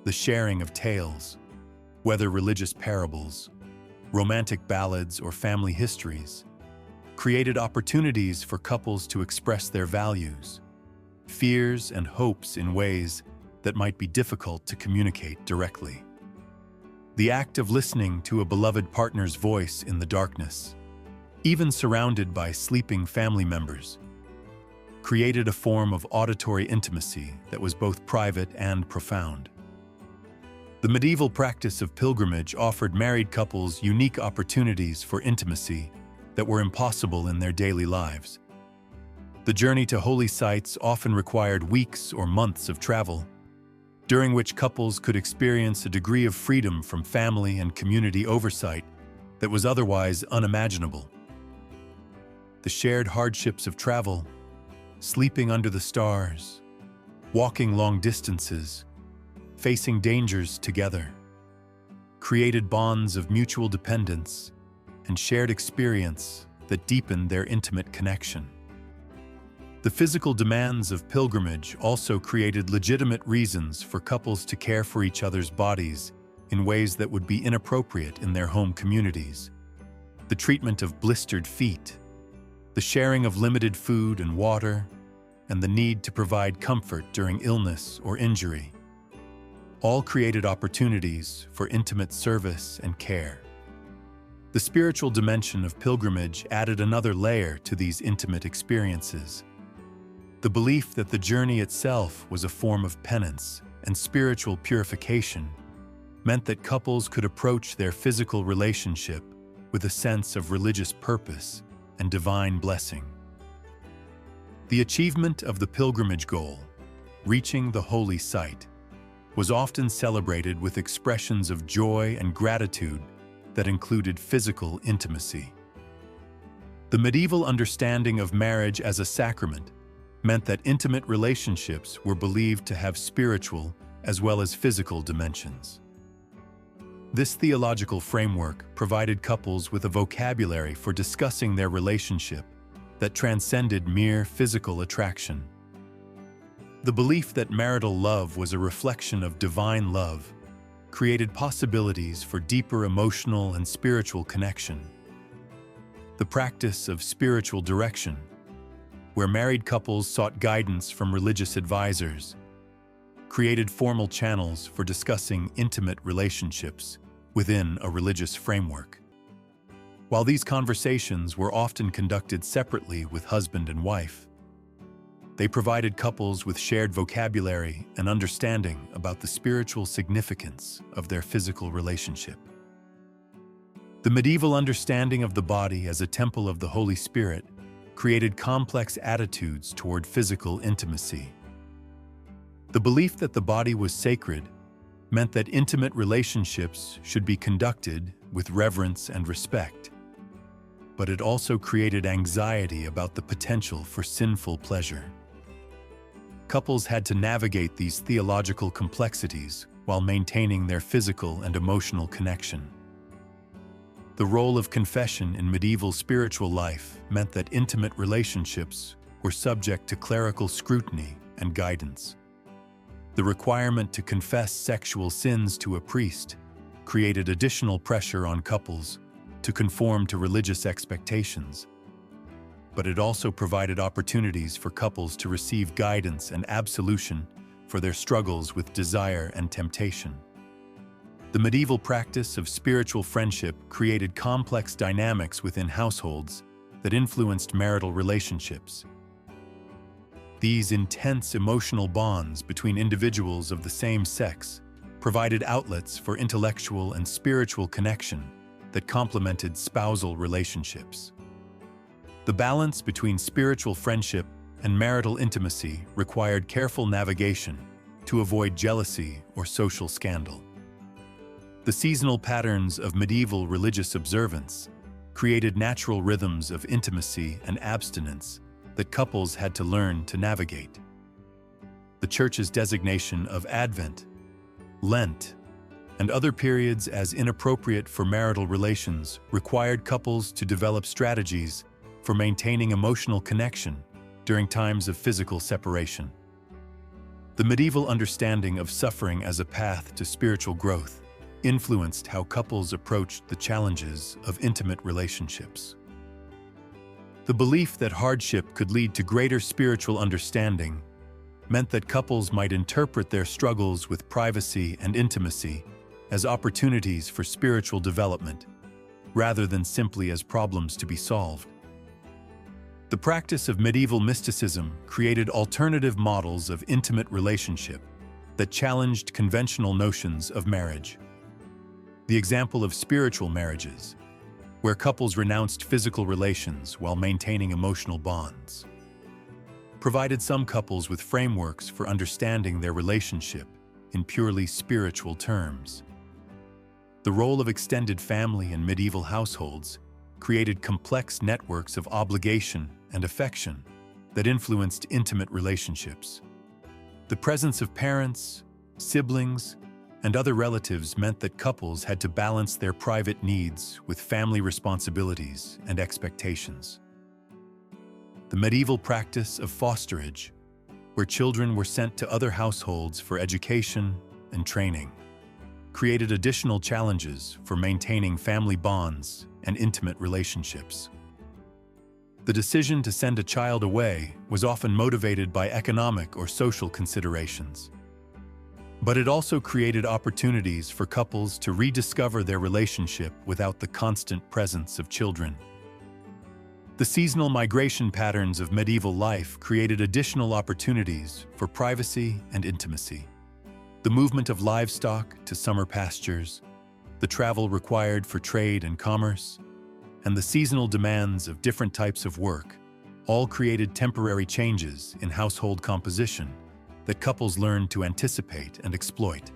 The sharing of tales, whether religious parables, romantic ballads, or family histories, created opportunities for couples to express their values, fears, and hopes in ways that might be difficult to communicate directly. The act of listening to a beloved partner's voice in the darkness, even surrounded by sleeping family members, created a form of auditory intimacy that was both private and profound. The medieval practice of pilgrimage offered married couples unique opportunities for intimacy that were impossible in their daily lives. The journey to holy sites often required weeks or months of travel, during which couples could experience a degree of freedom from family and community oversight that was otherwise unimaginable. The shared hardships of travel, sleeping under the stars, walking long distances, facing dangers together, created bonds of mutual dependence and shared experience that deepened their intimate connection. The physical demands of pilgrimage also created legitimate reasons for couples to care for each other's bodies in ways that would be inappropriate in their home communities. The treatment of blistered feet, the sharing of limited food and water, and the need to provide comfort during illness or injury all created opportunities for intimate service and care. The spiritual dimension of pilgrimage added another layer to these intimate experiences. The belief that the journey itself was a form of penance and spiritual purification meant that couples could approach their physical relationship with a sense of religious purpose and divine blessing. The achievement of the pilgrimage goal, reaching the holy site, was often celebrated with expressions of joy and gratitude that included physical intimacy. The medieval understanding of marriage as a sacrament meant that intimate relationships were believed to have spiritual as well as physical dimensions. This theological framework provided couples with a vocabulary for discussing their relationship that transcended mere physical attraction. The belief that marital love was a reflection of divine love created possibilities for deeper emotional and spiritual connection. The practice of spiritual direction, where married couples sought guidance from religious advisors, created formal channels for discussing intimate relationships within a religious framework. While these conversations were often conducted separately with husband and wife, they provided couples with shared vocabulary and understanding about the spiritual significance of their physical relationship. The medieval understanding of the body as a temple of the Holy Spirit created complex attitudes toward physical intimacy. The belief that the body was sacred meant that intimate relationships should be conducted with reverence and respect, but it also created anxiety about the potential for sinful pleasure. Couples had to navigate these theological complexities while maintaining their physical and emotional connection. The role of confession in medieval spiritual life meant that intimate relationships were subject to clerical scrutiny and guidance. The requirement to confess sexual sins to a priest created additional pressure on couples to conform to religious expectations, but it also provided opportunities for couples to receive guidance and absolution for their struggles with desire and temptation. The medieval practice of spiritual friendship created complex dynamics within households that influenced marital relationships. These intense emotional bonds between individuals of the same sex provided outlets for intellectual and spiritual connection that complemented spousal relationships. The balance between spiritual friendship and marital intimacy required careful navigation to avoid jealousy or social scandal. The seasonal patterns of medieval religious observance created natural rhythms of intimacy and abstinence that couples had to learn to navigate. The Church's designation of Advent, Lent, and other periods as inappropriate for marital relations required couples to develop strategies for maintaining emotional connection during times of physical separation. The medieval understanding of suffering as a path to spiritual growth influenced how couples approached the challenges of intimate relationships. The belief that hardship could lead to greater spiritual understanding meant that couples might interpret their struggles with privacy and intimacy as opportunities for spiritual development, rather than simply as problems to be solved. The practice of medieval mysticism created alternative models of intimate relationship that challenged conventional notions of marriage. The example of spiritual marriages, where couples renounced physical relations while maintaining emotional bonds, provided some couples with frameworks for understanding their relationship in purely spiritual terms. The role of extended family in medieval households created complex networks of obligation and affection that influenced intimate relationships. The presence of parents, siblings, and other relatives meant that couples had to balance their private needs with family responsibilities and expectations. The medieval practice of fosterage, where children were sent to other households for education and training, created additional challenges for maintaining family bonds and intimate relationships. The decision to send a child away was often motivated by economic or social considerations. But it also created opportunities for couples to rediscover their relationship without the constant presence of children. The seasonal migration patterns of medieval life created additional opportunities for privacy and intimacy. The movement of livestock to summer pastures, the travel required for trade and commerce, and the seasonal demands of different types of work all created temporary changes in household composition that couples learned to anticipate and exploit.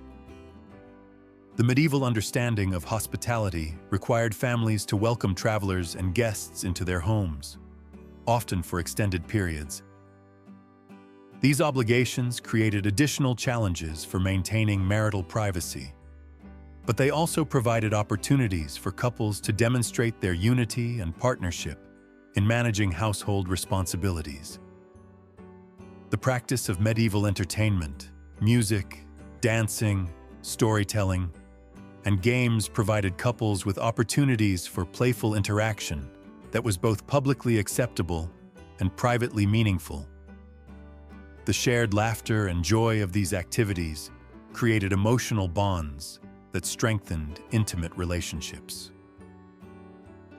The medieval understanding of hospitality required families to welcome travelers and guests into their homes, often for extended periods. These obligations created additional challenges for maintaining marital privacy, but they also provided opportunities for couples to demonstrate their unity and partnership in managing household responsibilities. The practice of medieval entertainment, music, dancing, storytelling, and games provided couples with opportunities for playful interaction that was both publicly acceptable and privately meaningful. The shared laughter and joy of these activities created emotional bonds that strengthened intimate relationships.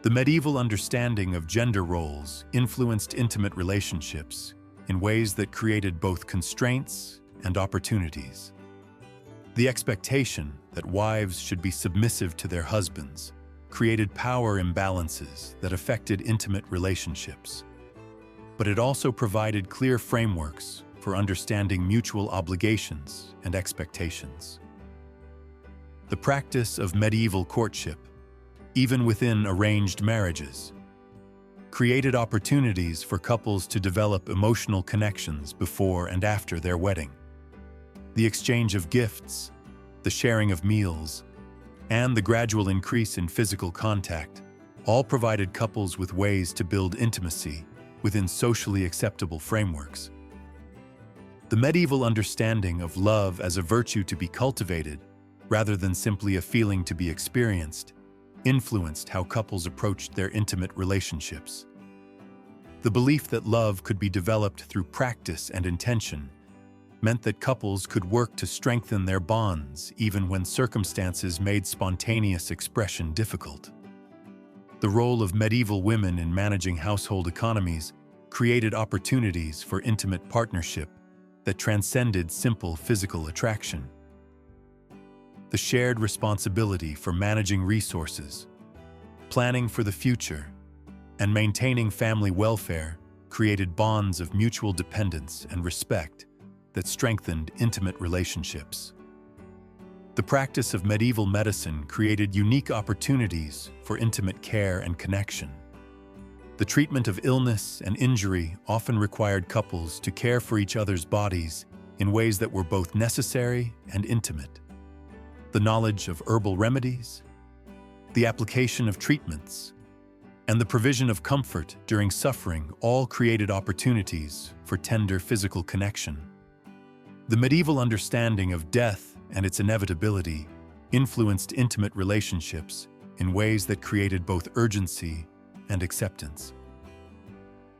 The medieval understanding of gender roles influenced intimate relationships in ways that created both constraints and opportunities. The expectation that wives should be submissive to their husbands created power imbalances that affected intimate relationships. But it also provided clear frameworks for understanding mutual obligations and expectations. The practice of medieval courtship, even within arranged marriages, created opportunities for couples to develop emotional connections before and after their wedding. The exchange of gifts, the sharing of meals, and the gradual increase in physical contact all provided couples with ways to build intimacy within socially acceptable frameworks. The medieval understanding of love as a virtue to be cultivated, rather than simply a feeling to be experienced, influenced how couples approached their intimate relationships. The belief that love could be developed through practice and intention meant that couples could work to strengthen their bonds even when circumstances made spontaneous expression difficult. The role of medieval women in managing household economies created opportunities for intimate partnership that transcended simple physical attraction. The shared responsibility for managing resources, planning for the future, and maintaining family welfare created bonds of mutual dependence and respect that strengthened intimate relationships. The practice of medieval medicine created unique opportunities for intimate care and connection. The treatment of illness and injury often required couples to care for each other's bodies in ways that were both necessary and intimate. The knowledge of herbal remedies, the application of treatments, and the provision of comfort during suffering all created opportunities for tender physical connection. The medieval understanding of death and its inevitability influenced intimate relationships in ways that created both urgency and acceptance.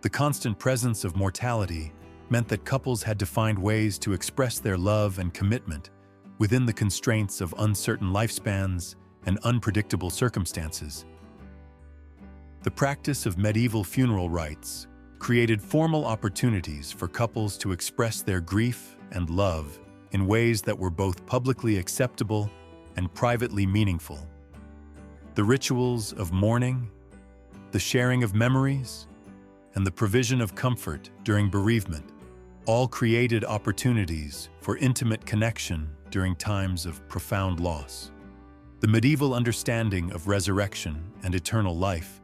The constant presence of mortality meant that couples had to find ways to express their love and commitment within the constraints of uncertain lifespans and unpredictable circumstances. The practice of medieval funeral rites created formal opportunities for couples to express their grief and love in ways that were both publicly acceptable and privately meaningful. The rituals of mourning, the sharing of memories, and the provision of comfort during bereavement all created opportunities for intimate connection during times of profound loss. The medieval understanding of resurrection and eternal life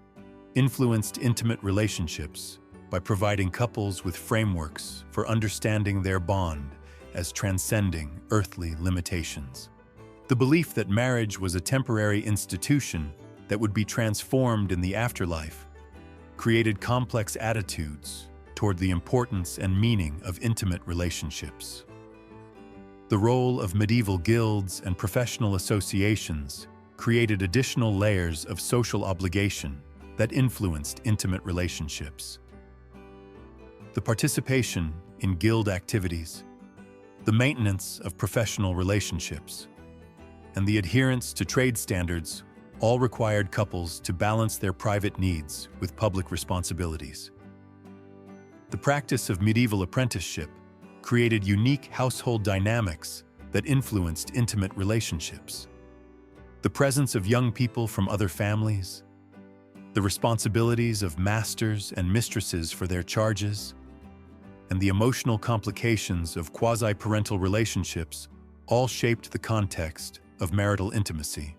influenced intimate relationships by providing couples with frameworks for understanding their bond as transcending earthly limitations. The belief that marriage was a temporary institution that would be transformed in the afterlife created complex attitudes toward the importance and meaning of intimate relationships. The role of medieval guilds and professional associations created additional layers of social obligation that influenced intimate relationships. The participation in guild activities, the maintenance of professional relationships, and the adherence to trade standards all required couples to balance their private needs with public responsibilities. The practice of medieval apprenticeship created unique household dynamics that influenced intimate relationships. The presence of young people from other families, the responsibilities of masters and mistresses for their charges, and the emotional complications of quasi-parental relationships all shaped the context of marital intimacy.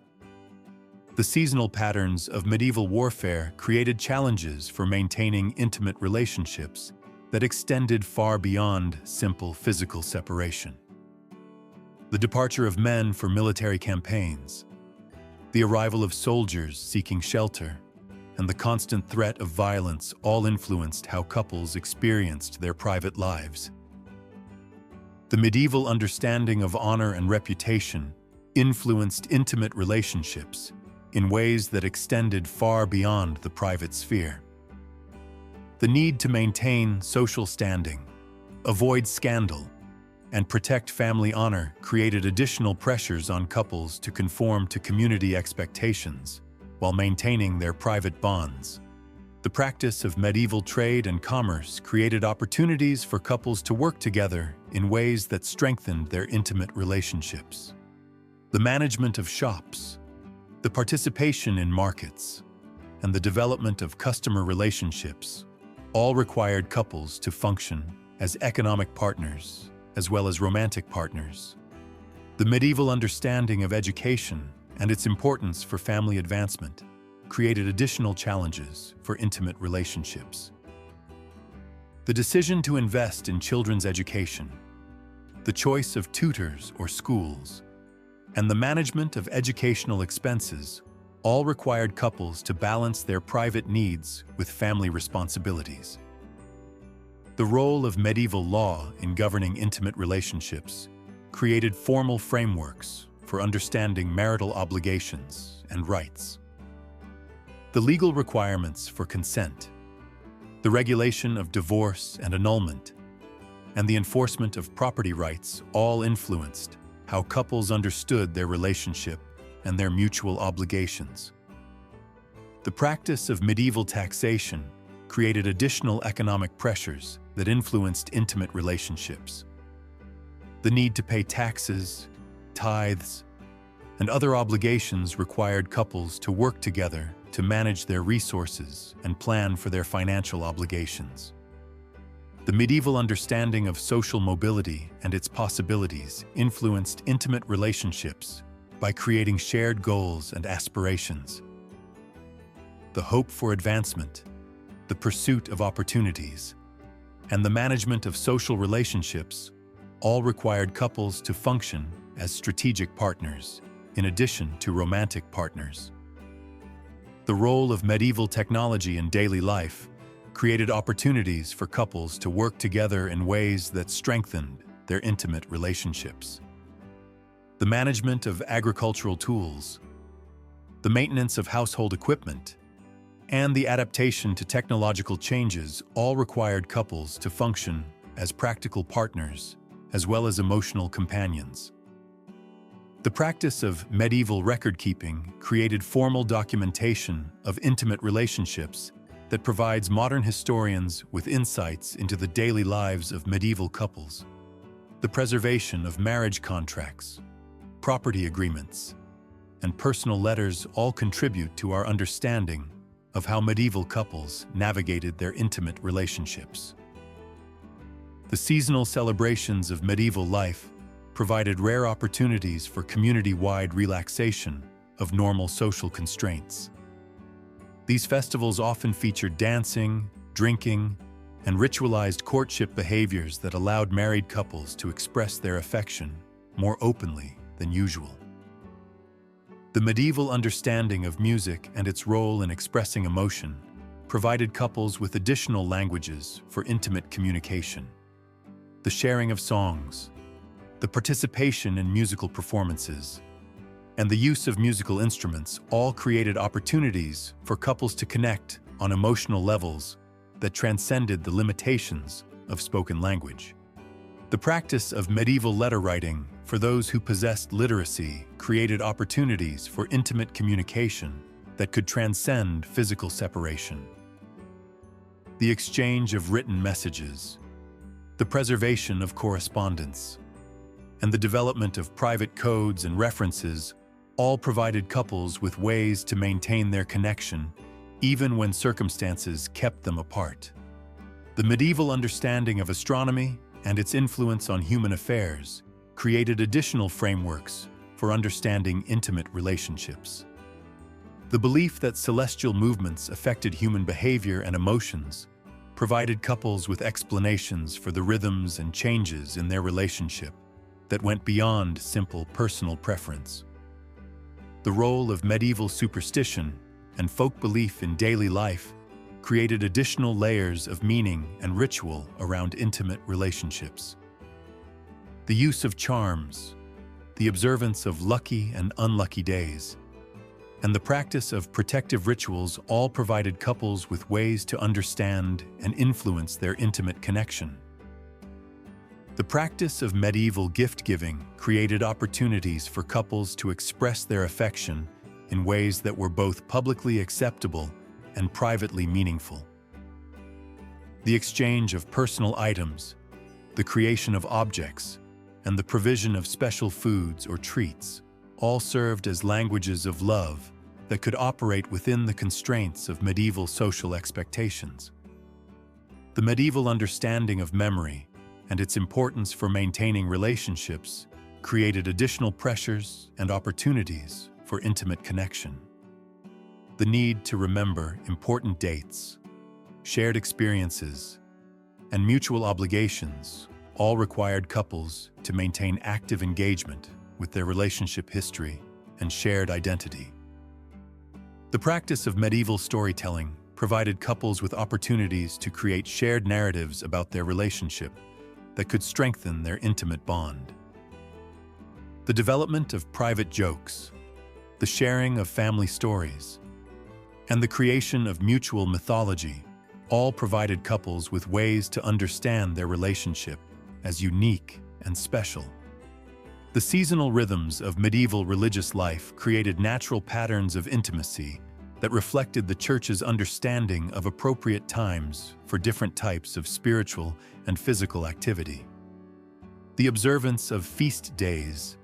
The seasonal patterns of medieval warfare created challenges for maintaining intimate relationships that extended far beyond simple physical separation. The departure of men for military campaigns, the arrival of soldiers seeking shelter, and the constant threat of violence all influenced how couples experienced their private lives. The medieval understanding of honor and reputation influenced intimate relationships in ways that extended far beyond the private sphere. The need to maintain social standing, avoid scandal, and protect family honor created additional pressures on couples to conform to community expectations while maintaining their private bonds. The practice of medieval trade and commerce created opportunities for couples to work together in ways that strengthened their intimate relationships. The management of shops, the participation in markets, and the development of customer relationships all required couples to function as economic partners as well as romantic partners. The medieval understanding of education and its importance for family advancement created additional challenges for intimate relationships. The decision to invest in children's education, the choice of tutors or schools, and the management of educational expenses all required couples to balance their private needs with family responsibilities. The role of medieval law in governing intimate relationships created formal frameworks for understanding marital obligations and rights. The legal requirements for consent, the regulation of divorce and annulment, and the enforcement of property rights all influenced how couples understood their relationship and their mutual obligations. The practice of medieval taxation created additional economic pressures that influenced intimate relationships. The need to pay taxes, tithes, and other obligations required couples to work together to manage their resources and plan for their financial obligations. The medieval understanding of social mobility and its possibilities influenced intimate relationships by creating shared goals and aspirations. The hope for advancement, the pursuit of opportunities, and the management of social relationships all required couples to function as strategic partners, in addition to romantic partners. The role of medieval technology in daily life created opportunities for couples to work together in ways that strengthened their intimate relationships. The management of agricultural tools, the maintenance of household equipment, and the adaptation to technological changes all required couples to function as practical partners as well as emotional companions. The practice of medieval record-keeping created formal documentation of intimate relationships that provides modern historians with insights into the daily lives of medieval couples. The preservation of marriage contracts, property agreements, and personal letters all contribute to our understanding of how medieval couples navigated their intimate relationships. The seasonal celebrations of medieval life provided rare opportunities for community-wide relaxation of normal social constraints. These festivals often featured dancing, drinking, and ritualized courtship behaviors that allowed married couples to express their affection more openly than usual. The medieval understanding of music and its role in expressing emotion provided couples with additional languages for intimate communication. The sharing of songs, the participation in musical performances, and the use of musical instruments all created opportunities for couples to connect on emotional levels that transcended the limitations of spoken language. The practice of medieval letter writing for those who possessed literacy created opportunities for intimate communication that could transcend physical separation. The exchange of written messages, the preservation of correspondence, and the development of private codes and references all provided couples with ways to maintain their connection even when circumstances kept them apart. The medieval understanding of astronomy and its influence on human affairs created additional frameworks for understanding intimate relationships. The belief that celestial movements affected human behavior and emotions provided couples with explanations for the rhythms and changes in their relationship that went beyond simple personal preference. The role of medieval superstition and folk belief in daily life created additional layers of meaning and ritual around intimate relationships. The use of charms, the observance of lucky and unlucky days, and the practice of protective rituals all provided couples with ways to understand and influence their intimate connection. The practice of medieval gift-giving created opportunities for couples to express their affection in ways that were both publicly acceptable and privately meaningful. The exchange of personal items, the creation of objects, and the provision of special foods or treats all served as languages of love that could operate within the constraints of medieval social expectations. The medieval understanding of memory and its importance for maintaining relationships created additional pressures and opportunities for intimate connection. The need to remember important dates, shared experiences, and mutual obligations all required couples to maintain active engagement with their relationship history and shared identity. The practice of medieval storytelling provided couples with opportunities to create shared narratives about their relationship that could strengthen their intimate bond. The development of private jokes, the sharing of family stories, and the creation of mutual mythology all provided couples with ways to understand their relationship as unique and special. The seasonal rhythms of medieval religious life created natural patterns of intimacy that reflected the Church's understanding of appropriate times for different types of spiritual and physical activity. The observance of feast days,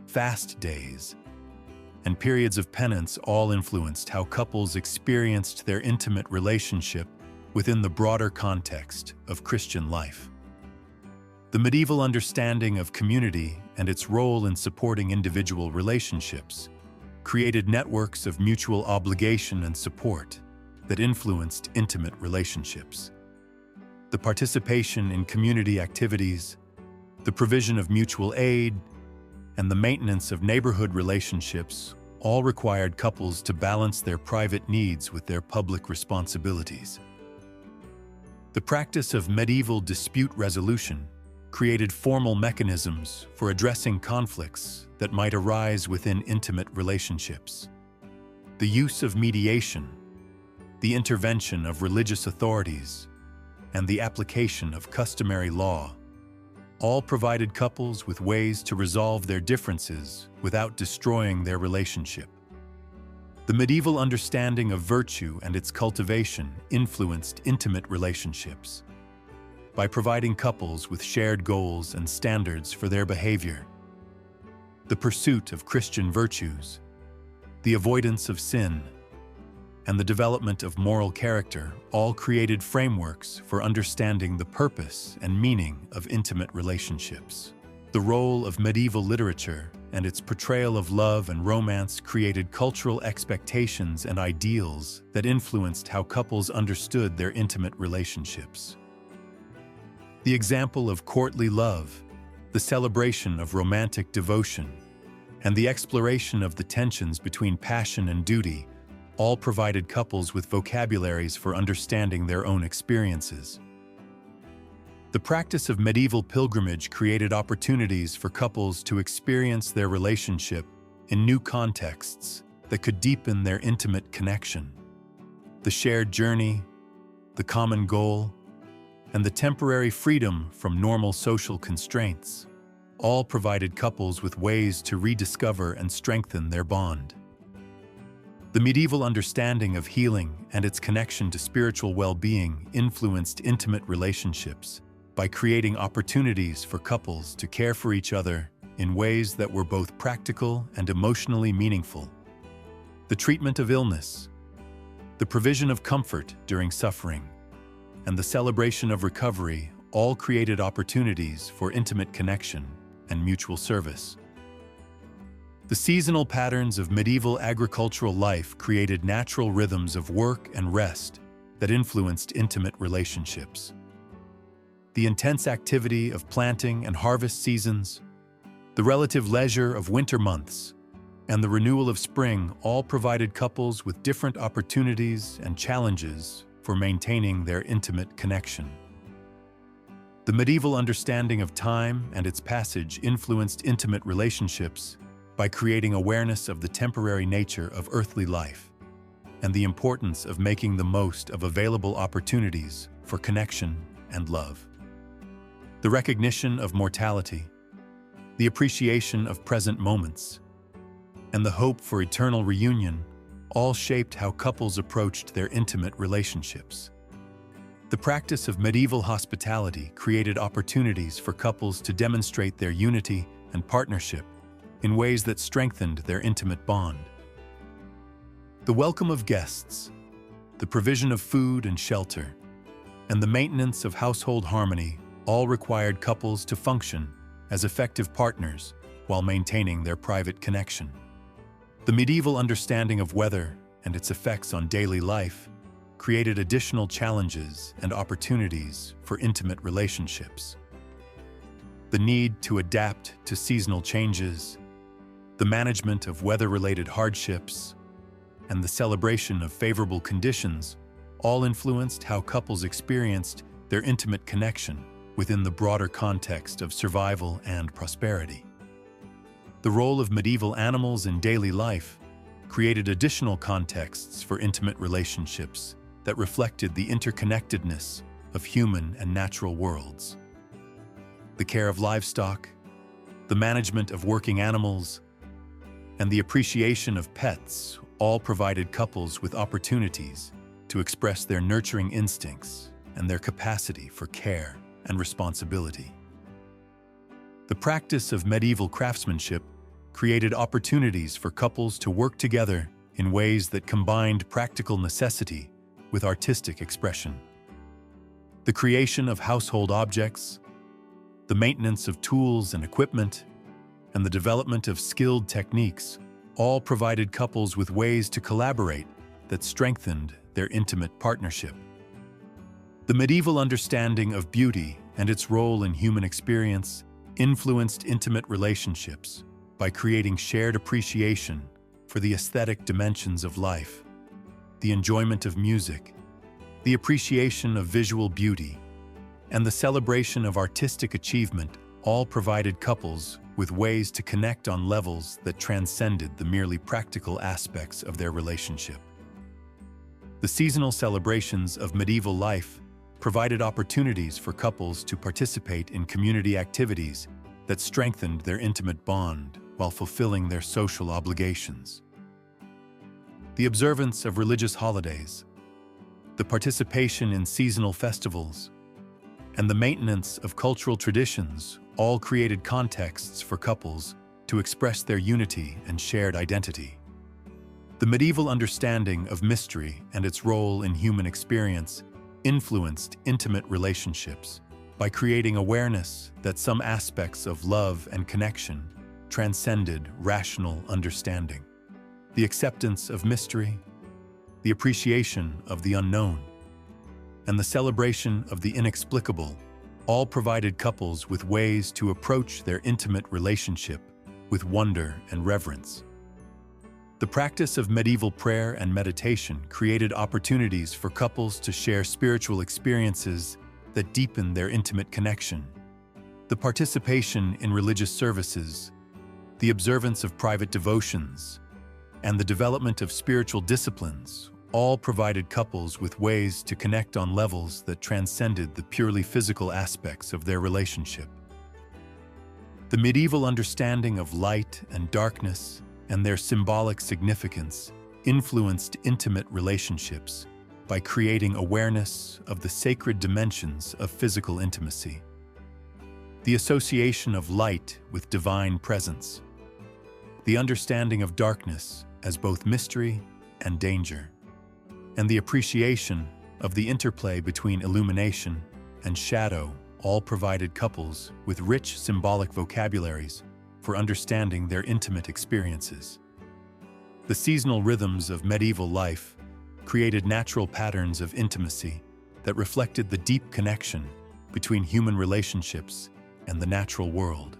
fast days, and periods of penance all influenced how couples experienced their intimate relationship within the broader context of Christian life. The medieval understanding of community and its role in supporting individual relationships created networks of mutual obligation and support that influenced intimate relationships. The participation in community activities, the provision of mutual aid, and the maintenance of neighborhood relationships all required couples to balance their private needs with their public responsibilities. The practice of medieval dispute resolution created formal mechanisms for addressing conflicts that might arise within intimate relationships. The use of mediation, the intervention of religious authorities, and the application of customary law all provided couples with ways to resolve their differences without destroying their relationship. The medieval understanding of virtue and its cultivation influenced intimate relationships. By providing couples with shared goals and standards for their behavior, the pursuit of Christian virtues, the avoidance of sin, and the development of moral character all created frameworks for understanding the purpose and meaning of intimate relationships. The role of medieval literature and its portrayal of love and romance created cultural expectations and ideals that influenced how couples understood their intimate relationships. The example of courtly love, the celebration of romantic devotion, and the exploration of the tensions between passion and duty all provided couples with vocabularies for understanding their own experiences. The practice of medieval pilgrimage created opportunities for couples to experience their relationship in new contexts that could deepen their intimate connection. The shared journey, the common goal, and the temporary freedom from normal social constraints all provided couples with ways to rediscover and strengthen their bond. The medieval understanding of healing and its connection to spiritual well-being influenced intimate relationships by creating opportunities for couples to care for each other in ways that were both practical and emotionally meaningful. The treatment of illness, the provision of comfort during suffering, and the celebration of recovery all created opportunities for intimate connection and mutual service. The seasonal patterns of medieval agricultural life created natural rhythms of work and rest that influenced intimate relationships. The intense activity of planting and harvest seasons, the relative leisure of winter months, and the renewal of spring all provided couples with different opportunities and challenges for maintaining their intimate connection. The medieval understanding of time and its passage influenced intimate relationships by creating awareness of the temporary nature of earthly life and the importance of making the most of available opportunities for connection and love. The recognition of mortality, the appreciation of present moments, and the hope for eternal reunion all shaped how couples approached their intimate relationships. The practice of medieval hospitality created opportunities for couples to demonstrate their unity and partnership in ways that strengthened their intimate bond. The welcome of guests, the provision of food and shelter, and the maintenance of household harmony all required couples to function as effective partners while maintaining their private connection. The medieval understanding of weather and its effects on daily life created additional challenges and opportunities for intimate relationships. The need to adapt to seasonal changes, the management of weather-related hardships, and the celebration of favorable conditions all influenced how couples experienced their intimate connection within the broader context of survival and prosperity. The role of medieval animals in daily life created additional contexts for intimate relationships that reflected the interconnectedness of human and natural worlds. The care of livestock, the management of working animals, and the appreciation of pets all provided couples with opportunities to express their nurturing instincts and their capacity for care and responsibility. The practice of medieval craftsmanship created opportunities for couples to work together in ways that combined practical necessity with artistic expression. The creation of household objects, the maintenance of tools and equipment, and the development of skilled techniques all provided couples with ways to collaborate that strengthened their intimate partnership. The medieval understanding of beauty and its role in human experience influenced intimate relationships by creating shared appreciation for the aesthetic dimensions of life, the enjoyment of music, the appreciation of visual beauty, and the celebration of artistic achievement all provided couples with ways to connect on levels that transcended the merely practical aspects of their relationship. The seasonal celebrations of medieval life provided opportunities for couples to participate in community activities that strengthened their intimate bond while fulfilling their social obligations. The observance of religious holidays, the participation in seasonal festivals, and the maintenance of cultural traditions all created contexts for couples to express their unity and shared identity. The medieval understanding of mystery and its role in human experience influenced intimate relationships by creating awareness that some aspects of love and connection transcended rational understanding. The acceptance of mystery, the appreciation of the unknown, and the celebration of the inexplicable all provided couples with ways to approach their intimate relationship with wonder and reverence. The practice of medieval prayer and meditation created opportunities for couples to share spiritual experiences that deepen their intimate connection. The participation in religious services, the observance of private devotions, and the development of spiritual disciplines all provided couples with ways to connect on levels that transcended the purely physical aspects of their relationship. The medieval understanding of light and darkness and their symbolic significance influenced intimate relationships by creating awareness of the sacred dimensions of physical intimacy. The association of light with divine presence, the understanding of darkness as both mystery and danger, and the appreciation of the interplay between illumination and shadow all provided couples with rich symbolic vocabularies for understanding their intimate experiences. The seasonal rhythms of medieval life created natural patterns of intimacy that reflected the deep connection between human relationships and the natural world.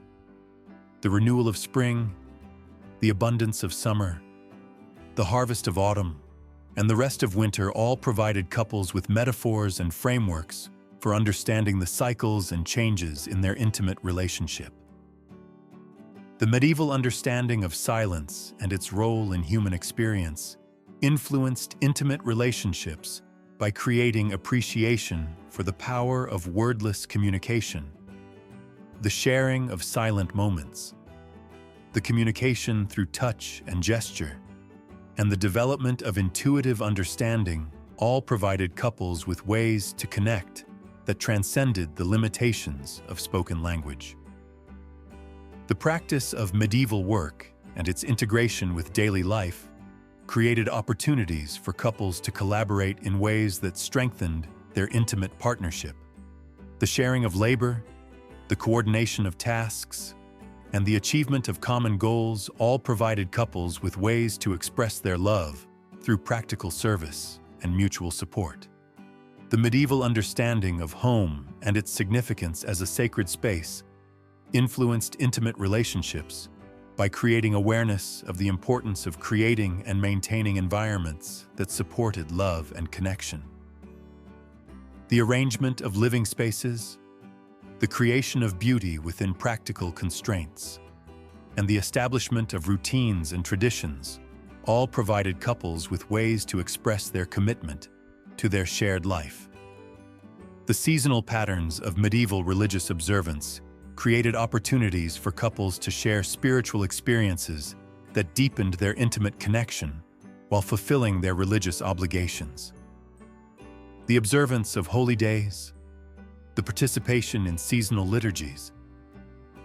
The renewal of spring, the abundance of summer, the harvest of autumn, and the rest of winter all provided couples with metaphors and frameworks for understanding the cycles and changes in their intimate relationship. The medieval understanding of silence and its role in human experience influenced intimate relationships by creating appreciation for the power of wordless communication, the sharing of silent moments, the communication through touch and gesture, and the development of intuitive understanding all provided couples with ways to connect that transcended the limitations of spoken language. The practice of medieval work and its integration with daily life created opportunities for couples to collaborate in ways that strengthened their intimate partnership. The sharing of labor, the coordination of tasks, and the achievement of common goals all provided couples with ways to express their love through practical service and mutual support. The medieval understanding of home and its significance as a sacred space influenced intimate relationships by creating awareness of the importance of creating and maintaining environments that supported love and connection. The arrangement of living spaces, the creation of beauty within practical constraints, and the establishment of routines and traditions all provided couples with ways to express their commitment to their shared life. The seasonal patterns of medieval religious observance created opportunities for couples to share spiritual experiences that deepened their intimate connection while fulfilling their religious obligations. The observance of holy days, the participation in seasonal liturgies,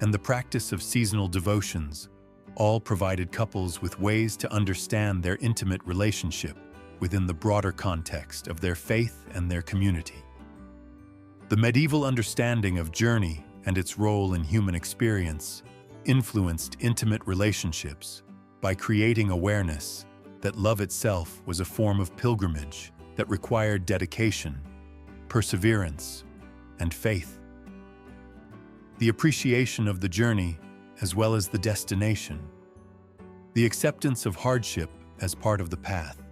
and the practice of seasonal devotions all provided couples with ways to understand their intimate relationship within the broader context of their faith and their community. The medieval understanding of journey and its role in human experience influenced intimate relationships by creating awareness that love itself was a form of pilgrimage that required dedication, perseverance, and faith. The appreciation of the journey as well as the destination, the acceptance of hardship as part of the path,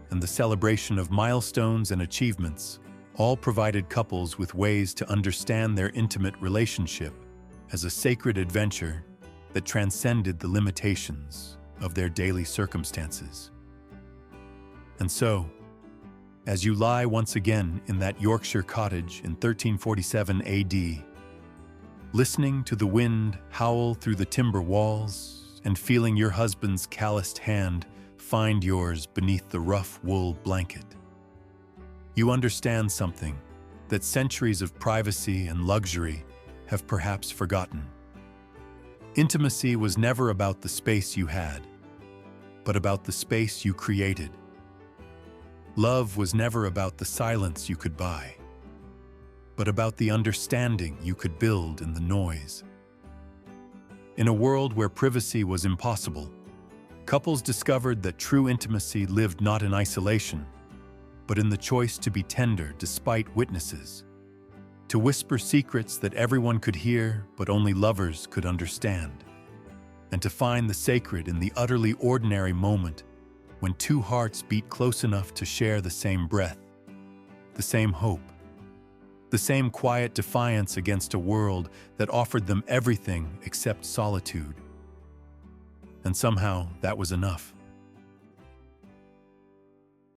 and the celebration of milestones and achievements all provided couples with ways to understand their intimate relationship as a sacred adventure that transcended the limitations of their daily circumstances. And so, as you lie once again in that Yorkshire cottage in 1347 AD, listening to the wind howl through the timber walls and feeling your husband's calloused hand find yours beneath the rough wool blanket. You understand something that centuries of privacy and luxury have perhaps forgotten. Intimacy was never about the space you had, but about the space you created. Love was never about the silence you could buy, but about the understanding you could build in the noise. In a world where privacy was impossible, couples discovered that true intimacy lived not in isolation, but in the choice to be tender despite witnesses, to whisper secrets that everyone could hear but only lovers could understand, and to find the sacred in the utterly ordinary moment when two hearts beat close enough to share the same breath, the same hope, the same quiet defiance against a world that offered them everything except solitude. And somehow that was enough.